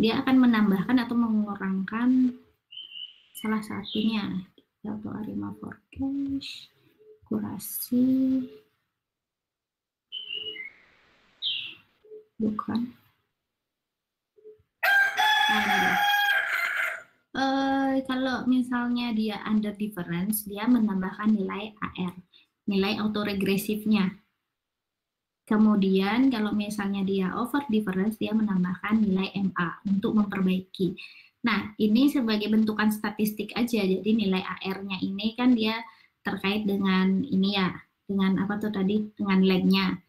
Speaker 2: Dia akan menambahkan atau mengurangkan salah satunya. Atau ARIMA forecast, kurasi, bukan. Kalau misalnya dia under difference, dia menambahkan nilai AR, nilai autoregresifnya. Kemudian kalau misalnya dia over difference, dia menambahkan nilai MA untuk memperbaiki. Nah, ini sebagai bentukan statistik aja, jadi nilai AR-nya ini kan dia terkait dengan ini ya, dengan apa tuh tadi, dengan lag-nya.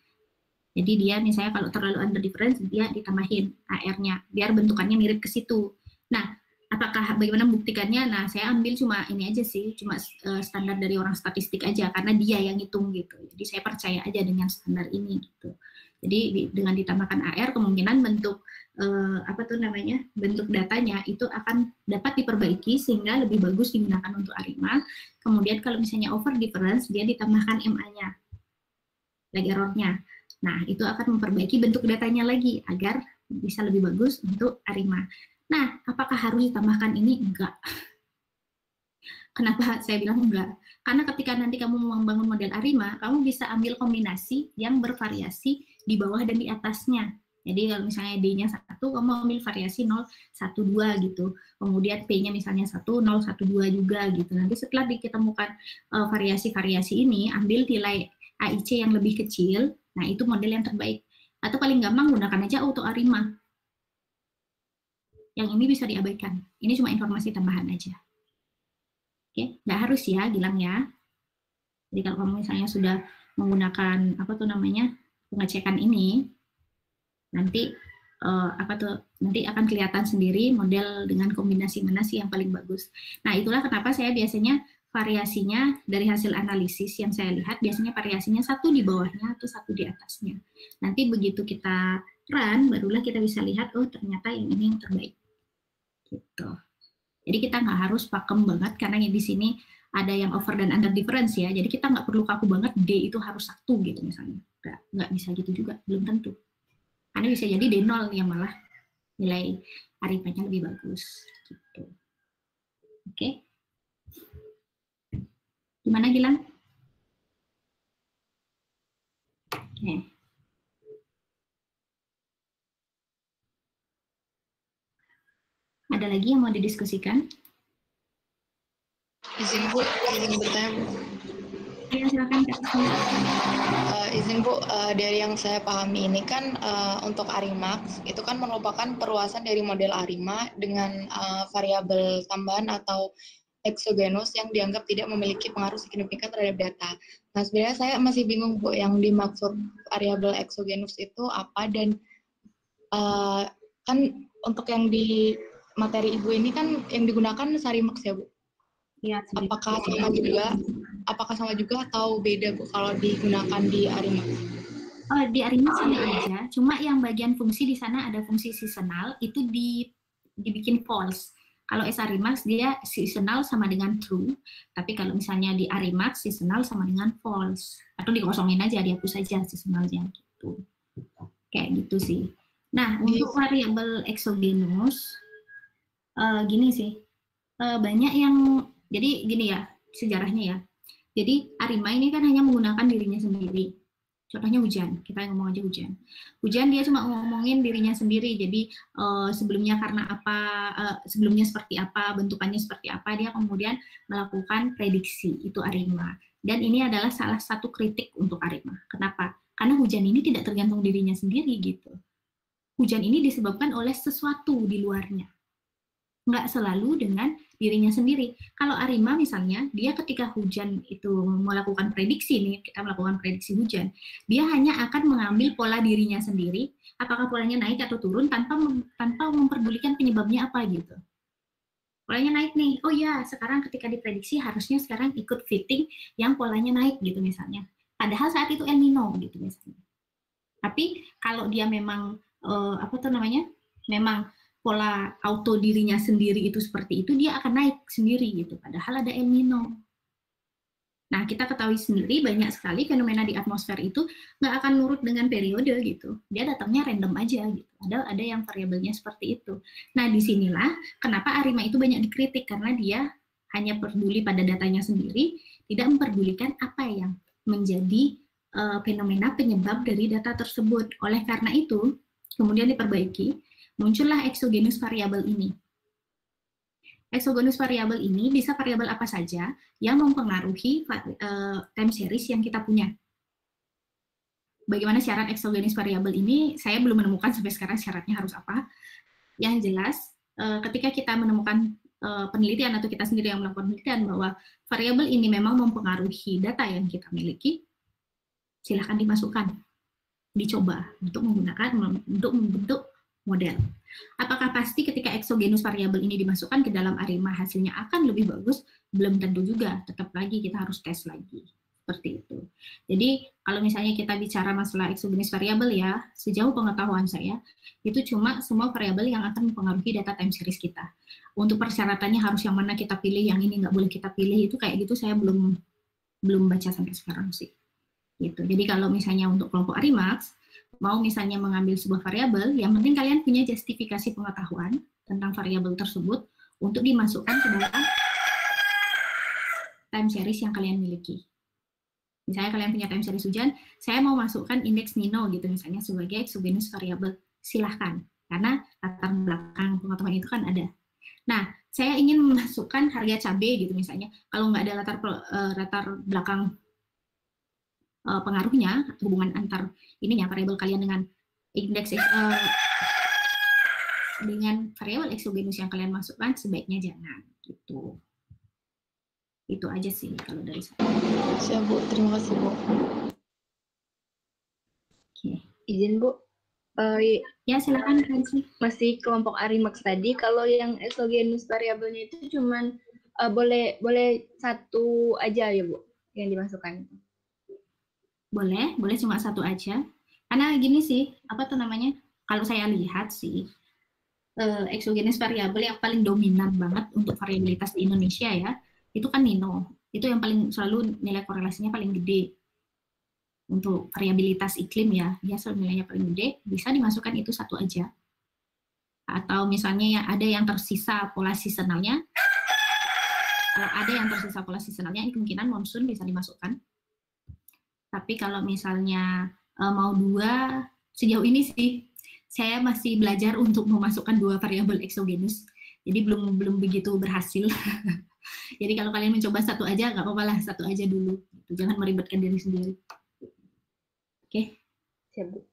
Speaker 2: Jadi dia misalnya kalau terlalu under difference, dia ditambahin AR-nya, biar bentukannya mirip ke situ. Nah, apakah bagaimana membuktikannya? Nah, saya ambil cuma ini aja sih, cuma standar dari orang statistik aja, karena dia yang ngitung gitu. Jadi saya percaya aja dengan standar ini gitu. Jadi dengan ditambahkan AR, kemungkinan bentuk bentuk datanya itu akan dapat diperbaiki sehingga lebih bagus digunakan untuk ARIMA. Kemudian kalau misalnya over difference, dia ditambahkan MA-nya, lag error-nya. Nah, itu akan memperbaiki bentuk datanya lagi agar bisa lebih bagus untuk ARIMA. Nah, apakah harus ditambahkan ini? Enggak. Kenapa saya bilang enggak? Karena ketika nanti kamu membangun model ARIMA, kamu bisa ambil kombinasi yang bervariasi di bawah dan di atasnya. Jadi kalau misalnya D-nya 1, kamu ambil variasi 0, 1, 2 gitu. Kemudian P-nya misalnya 1, 0, 1, 2 juga gitu. Nanti setelah ditemukan variasi-variasi ini, ambil nilai AIC yang lebih kecil, nah itu model yang terbaik. Atau paling gampang gunakan aja auto ARIMA. Yang ini bisa diabaikan. Ini cuma informasi tambahan aja. Oke, nggak harus ya, Gilang ya. Jadi kalau kamu misalnya sudah menggunakan pengecekan ini, nanti nanti akan kelihatan sendiri model dengan kombinasi mana sih yang paling bagus. Nah, itulah kenapa saya biasanya variasinya dari hasil analisis yang saya lihat biasanya variasinya 1 di bawahnya atau 1 di atasnya. Nanti begitu kita run, barulah kita bisa lihat, oh ternyata yang ini yang terbaik. Gitu. Jadi kita nggak harus pakem banget karena di sini ada yang over dan under difference ya. Jadi kita nggak perlu kaku banget D itu harus 1 gitu misalnya. Nggak bisa gitu juga, belum tentu. Karena bisa jadi D0 yang malah nilai ARIMA-nya lebih bagus. Gitu. Oke. Gimana Gilang? Oke. Ada lagi yang mau didiskusikan?
Speaker 11: Izin Bu, izin bertanya Bu.
Speaker 2: Ya, silakan Kak.
Speaker 11: Izin Bu, dari yang saya pahami ini kan untuk ARIMAX itu kan merupakan perluasan dari model ARIMA dengan variabel tambahan atau eksogenus yang dianggap tidak memiliki pengaruh signifikan terhadap data. Nah, sebenarnya saya masih bingung Bu, yang dimaksud variabel eksogenus itu apa, dan kan untuk yang di materi Ibu ini kan yang digunakan SARIMAX ya Bu?
Speaker 2: Iya.
Speaker 11: Apakah sama juga atau beda Bu kalau digunakan di ARIMAX?
Speaker 2: Oh, di ARIMAX sama aja, cuma yang bagian fungsi di sana ada fungsi seasonal itu dibikin false. Kalau SARIMAX dia seasonal sama dengan true, tapi kalau misalnya di ARIMAX seasonal sama dengan false. Atau dikosongin aja, dihapus aja seasonalnya gitu. Kayak gitu sih. Nah, untuk variabel exogenous, gini sih, banyak yang, jadi gini ya, sejarahnya ya. Jadi ARIMA ini kan hanya menggunakan dirinya sendiri. Contohnya hujan, kita ngomong aja hujan. Hujan dia cuma ngomongin dirinya sendiri, jadi sebelumnya karena apa, sebelumnya seperti apa, bentukannya seperti apa, dia kemudian melakukan prediksi, itu ARIMA. Dan ini adalah salah satu kritik untuk ARIMA. Kenapa? Karena hujan ini tidak tergantung dirinya sendiri gitu. Hujan ini disebabkan oleh sesuatu di luarnya. Nggak selalu dengan dirinya sendiri. Kalau ARIMA misalnya, dia ketika hujan itu melakukan prediksi nih, kita melakukan prediksi hujan, dia hanya akan mengambil pola dirinya sendiri, apakah polanya naik atau turun tanpa memperdulikan penyebabnya apa gitu. Polanya naik nih, oh ya sekarang ketika diprediksi harusnya sekarang ikut fitting yang polanya naik gitu misalnya. Padahal saat itu El Nino gitu misalnya. Tapi kalau dia memang memang pola auto dirinya sendiri itu seperti itu, dia akan naik sendiri gitu, padahal ada El Nino. Nah, kita ketahui sendiri banyak sekali fenomena di atmosfer itu nggak akan nurut dengan periode gitu, dia datangnya random aja gitu, ada yang variabelnya seperti itu. Nah, disinilah kenapa ARIMA itu banyak dikritik, karena dia hanya peduli pada datanya sendiri, tidak memperdulikan apa yang menjadi fenomena penyebab dari data tersebut. Oleh karena itu, kemudian diperbaiki, muncullah exogenous variabel ini. Exogenous variabel ini bisa variabel apa saja yang mempengaruhi time series yang kita punya. Bagaimana syarat exogenous variabel ini? Saya belum menemukan sampai sekarang syaratnya harus apa. Yang jelas, ketika kita menemukan penelitian atau kita sendiri yang melakukan penelitian bahwa variabel ini memang mempengaruhi data yang kita miliki, silahkan dimasukkan, dicoba untuk membentuk model. Apakah pasti ketika exogenous variabel ini dimasukkan ke dalam ARIMA hasilnya akan lebih bagus? Belum tentu juga, tetap lagi kita harus tes lagi. Seperti itu. Jadi kalau misalnya kita bicara masalah exogenous variabel ya, sejauh pengetahuan saya, itu cuma semua variabel yang akan mempengaruhi data time series kita. Untuk persyaratannya harus yang mana kita pilih, yang ini nggak boleh kita pilih, itu kayak gitu saya belum baca sampai sekarang sih. Gitu. Jadi kalau misalnya untuk kelompok ARIMAX, mau misalnya mengambil sebuah variabel, yang penting kalian punya justifikasi pengetahuan tentang variabel tersebut untuk dimasukkan ke dalam time series yang kalian miliki. Misalnya kalian punya time series hujan, saya mau masukkan indeks Nino gitu misalnya sebagai exogenous variable, silahkan. Karena latar belakang pengetahuan itu kan ada. Nah, saya ingin memasukkan harga cabai gitu misalnya. Kalau nggak ada latar belakang pengaruhnya, hubungan antar ininya variabel kalian dengan indeks dengan variabel exogenous yang kalian masukkan, sebaiknya jangan gitu. Itu aja sih kalau dari saya.
Speaker 11: Siap Bu, terima kasih Bu.
Speaker 2: Oke.
Speaker 10: Izin Bu.
Speaker 2: Ya silakan Franci.
Speaker 10: Masih kelompok ARIMAX tadi, kalau yang exogenous variabelnya itu cuman boleh satu aja ya Bu yang dimasukkan?
Speaker 2: Boleh cuma satu aja. Karena gini sih, apa tuh namanya? Kalau saya lihat sih, exogenous variabel yang paling dominan banget untuk variabilitas di Indonesia ya, itu kan Nino. Itu yang paling selalu nilai korelasinya paling gede. Untuk variabilitas iklim ya, dia selalu nilainya paling gede, bisa dimasukkan itu satu aja. Atau misalnya ya ada yang tersisa pola seasonalnya, ini kemungkinan monsoon bisa dimasukkan. Tapi kalau misalnya mau dua, sejauh ini sih saya masih belajar untuk memasukkan dua variabel exogenous. Jadi belum begitu berhasil. Jadi kalau kalian mencoba satu aja, nggak apa-apa lah, satu aja dulu. Jangan meribetkan diri sendiri. Oke.
Speaker 10: Siap, Bu.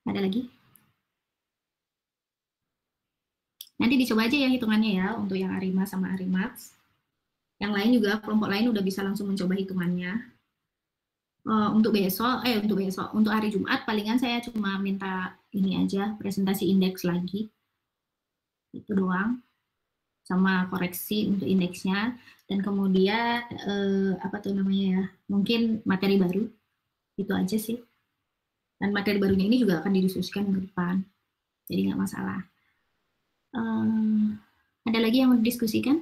Speaker 2: Ada lagi? Nanti dicoba aja ya hitungannya ya, untuk yang ARIMA sama ARIMAX. Yang lain juga, kelompok lain udah bisa langsung mencoba hitungannya. Untuk hari Jumat palingan saya cuma minta ini aja, presentasi indeks lagi, itu doang, sama koreksi untuk indeksnya, dan kemudian mungkin materi baru, itu aja sih. Dan materi barunya ini juga akan didiskusikan ke depan, jadi nggak masalah. Ada lagi yang mau didiskusikan?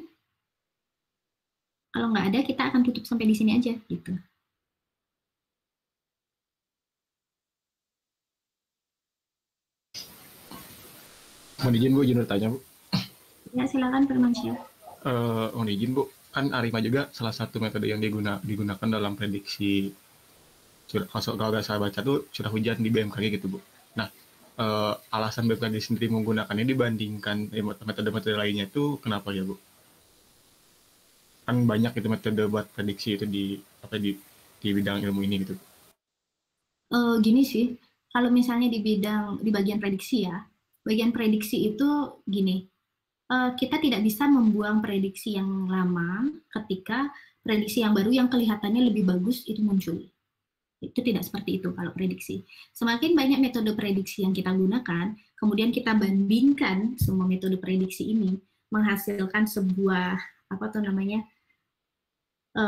Speaker 2: Kalau nggak ada, kita akan tutup sampai di sini aja, gitu.
Speaker 7: Mohon izin Bu, izin bertanya Bu.
Speaker 2: Ya silakan Firmansyah.
Speaker 7: Mohon izin Bu, kan ARIMA juga salah satu metode yang digunakan dalam prediksi kalau nggak saya baca tuh curah hujan di BMKG gitu Bu. Nah, alasan BMKG sendiri menggunakannya dibandingkan metode-metode lainnya itu kenapa ya Bu? Kan banyak itu metode buat prediksi itu di bidang ilmu ini gitu.
Speaker 2: Gini sih, kalau misalnya di bagian prediksi ya. Bagian prediksi itu gini, kita tidak bisa membuang prediksi yang lama ketika prediksi yang baru yang kelihatannya lebih bagus itu muncul. Itu tidak seperti itu kalau prediksi. Semakin banyak metode prediksi yang kita gunakan, kemudian kita bandingkan semua metode prediksi ini, menghasilkan sebuah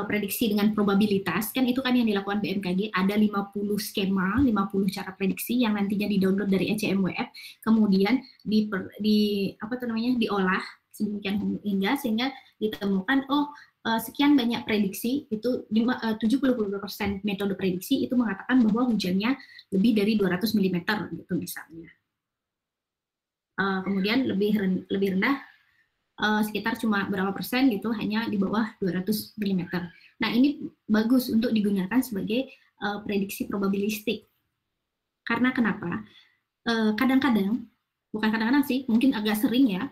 Speaker 2: prediksi dengan probabilitas, kan itu kan yang dilakukan BMKG, ada 50 skema, 50 cara prediksi yang nantinya di-download dari ECMWF, kemudian diolah sedemikian hingga sehingga ditemukan sekian banyak prediksi, itu 70% metode prediksi itu mengatakan bahwa hujannya lebih dari 200 mm gitu misalnya. Kemudian lebih rendah sekitar cuma berapa persen gitu, hanya di bawah 200 mm. Nah, ini bagus untuk digunakan sebagai prediksi probabilistik. Karena kenapa? Kadang-kadang, bukan kadang-kadang sih, mungkin agak sering ya,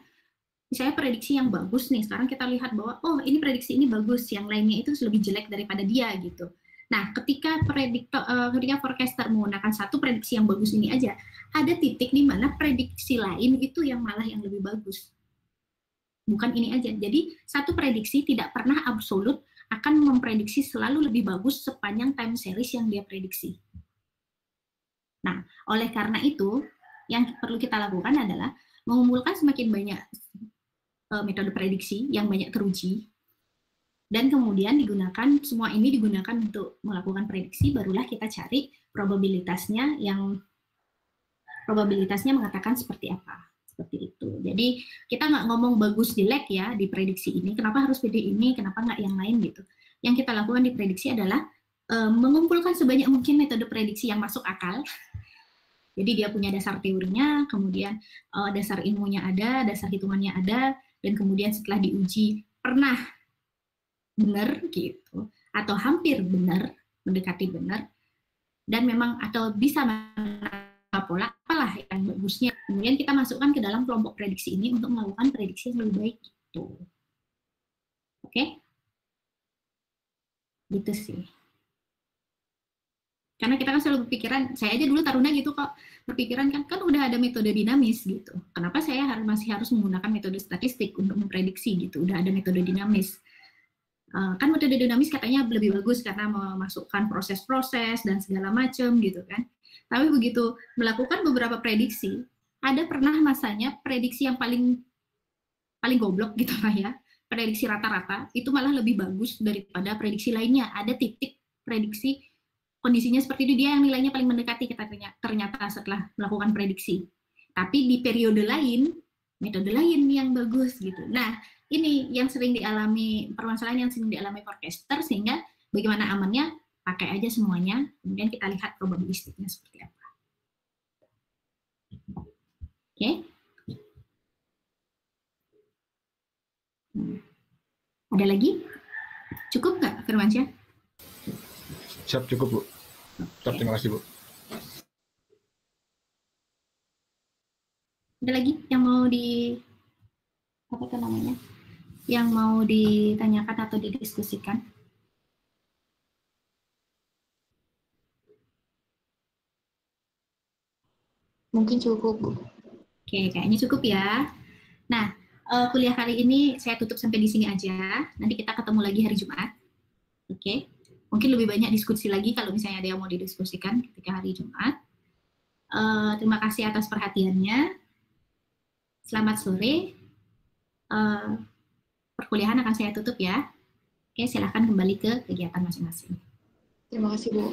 Speaker 2: misalnya prediksi yang bagus nih, sekarang kita lihat bahwa, ini prediksi ini bagus, yang lainnya itu lebih jelek daripada dia gitu. Nah, ketika forecaster menggunakan satu prediksi yang bagus ini aja, ada titik di mana prediksi lain itu yang malah yang lebih bagus. Bukan ini aja. Jadi satu prediksi tidak pernah absolut akan memprediksi selalu lebih bagus sepanjang time series yang dia prediksi. Nah, oleh karena itu, yang perlu kita lakukan adalah mengumpulkan semakin banyak metode prediksi yang banyak teruji, dan kemudian semua ini digunakan untuk melakukan prediksi, barulah kita cari probabilitasnya mengatakan seperti apa. Seperti itu. Jadi kita nggak ngomong bagus jelek ya di prediksi ini, kenapa harus pilih ini, kenapa nggak yang lain gitu. Yang kita lakukan di prediksi adalah mengumpulkan sebanyak mungkin metode prediksi yang masuk akal. Jadi dia punya dasar teorinya, kemudian dasar ilmunya ada, dasar hitungannya ada, dan kemudian setelah diuji pernah benar gitu, atau hampir benar, mendekati benar, dan memang atau bisa pola apalah yang bagusnya, kemudian kita masukkan ke dalam kelompok prediksi ini untuk melakukan prediksi yang lebih baik gitu. Oke? Gitu sih. Karena kita kan selalu berpikiran, saya aja dulu taruna gitu kok, berpikiran kan udah ada metode dinamis gitu. Kenapa saya masih harus menggunakan metode statistik untuk memprediksi gitu? Udah ada metode dinamis. Kan metode dinamis katanya lebih bagus karena memasukkan proses-proses dan segala macam gitu kan. Tapi begitu melakukan beberapa prediksi, ada pernah masanya prediksi yang paling goblok gitu lah ya, prediksi rata-rata itu malah lebih bagus daripada prediksi lainnya. Ada titik prediksi kondisinya seperti itu, dia yang nilainya paling mendekati kita ternyata setelah melakukan prediksi. Tapi di periode lain, metode lain yang bagus gitu. Nah, ini yang sering dialami, permasalahan yang sering dialami forecaster, sehingga bagaimana amannya, pakai aja semuanya, kemudian kita lihat probabilistiknya seperti apa. Oke. Ada lagi? Cukup nggak, Firmansyah?
Speaker 7: Siap, cukup, Bu. Siap, terima kasih, Bu.
Speaker 2: Ada lagi yang mau yang mau ditanyakan atau didiskusikan?
Speaker 11: Mungkin cukup, Bu.
Speaker 2: Oke, kayaknya cukup ya. Nah, kuliah kali ini saya tutup sampai di sini aja. Nanti kita ketemu lagi hari Jumat. Oke. Mungkin lebih banyak diskusi lagi kalau misalnya ada yang mau didiskusikan ketika hari Jumat. Terima kasih atas perhatiannya. Selamat sore. Perkuliahan akan saya tutup ya. Oke, silakan kembali ke kegiatan masing-masing.
Speaker 11: Terima kasih, Bu.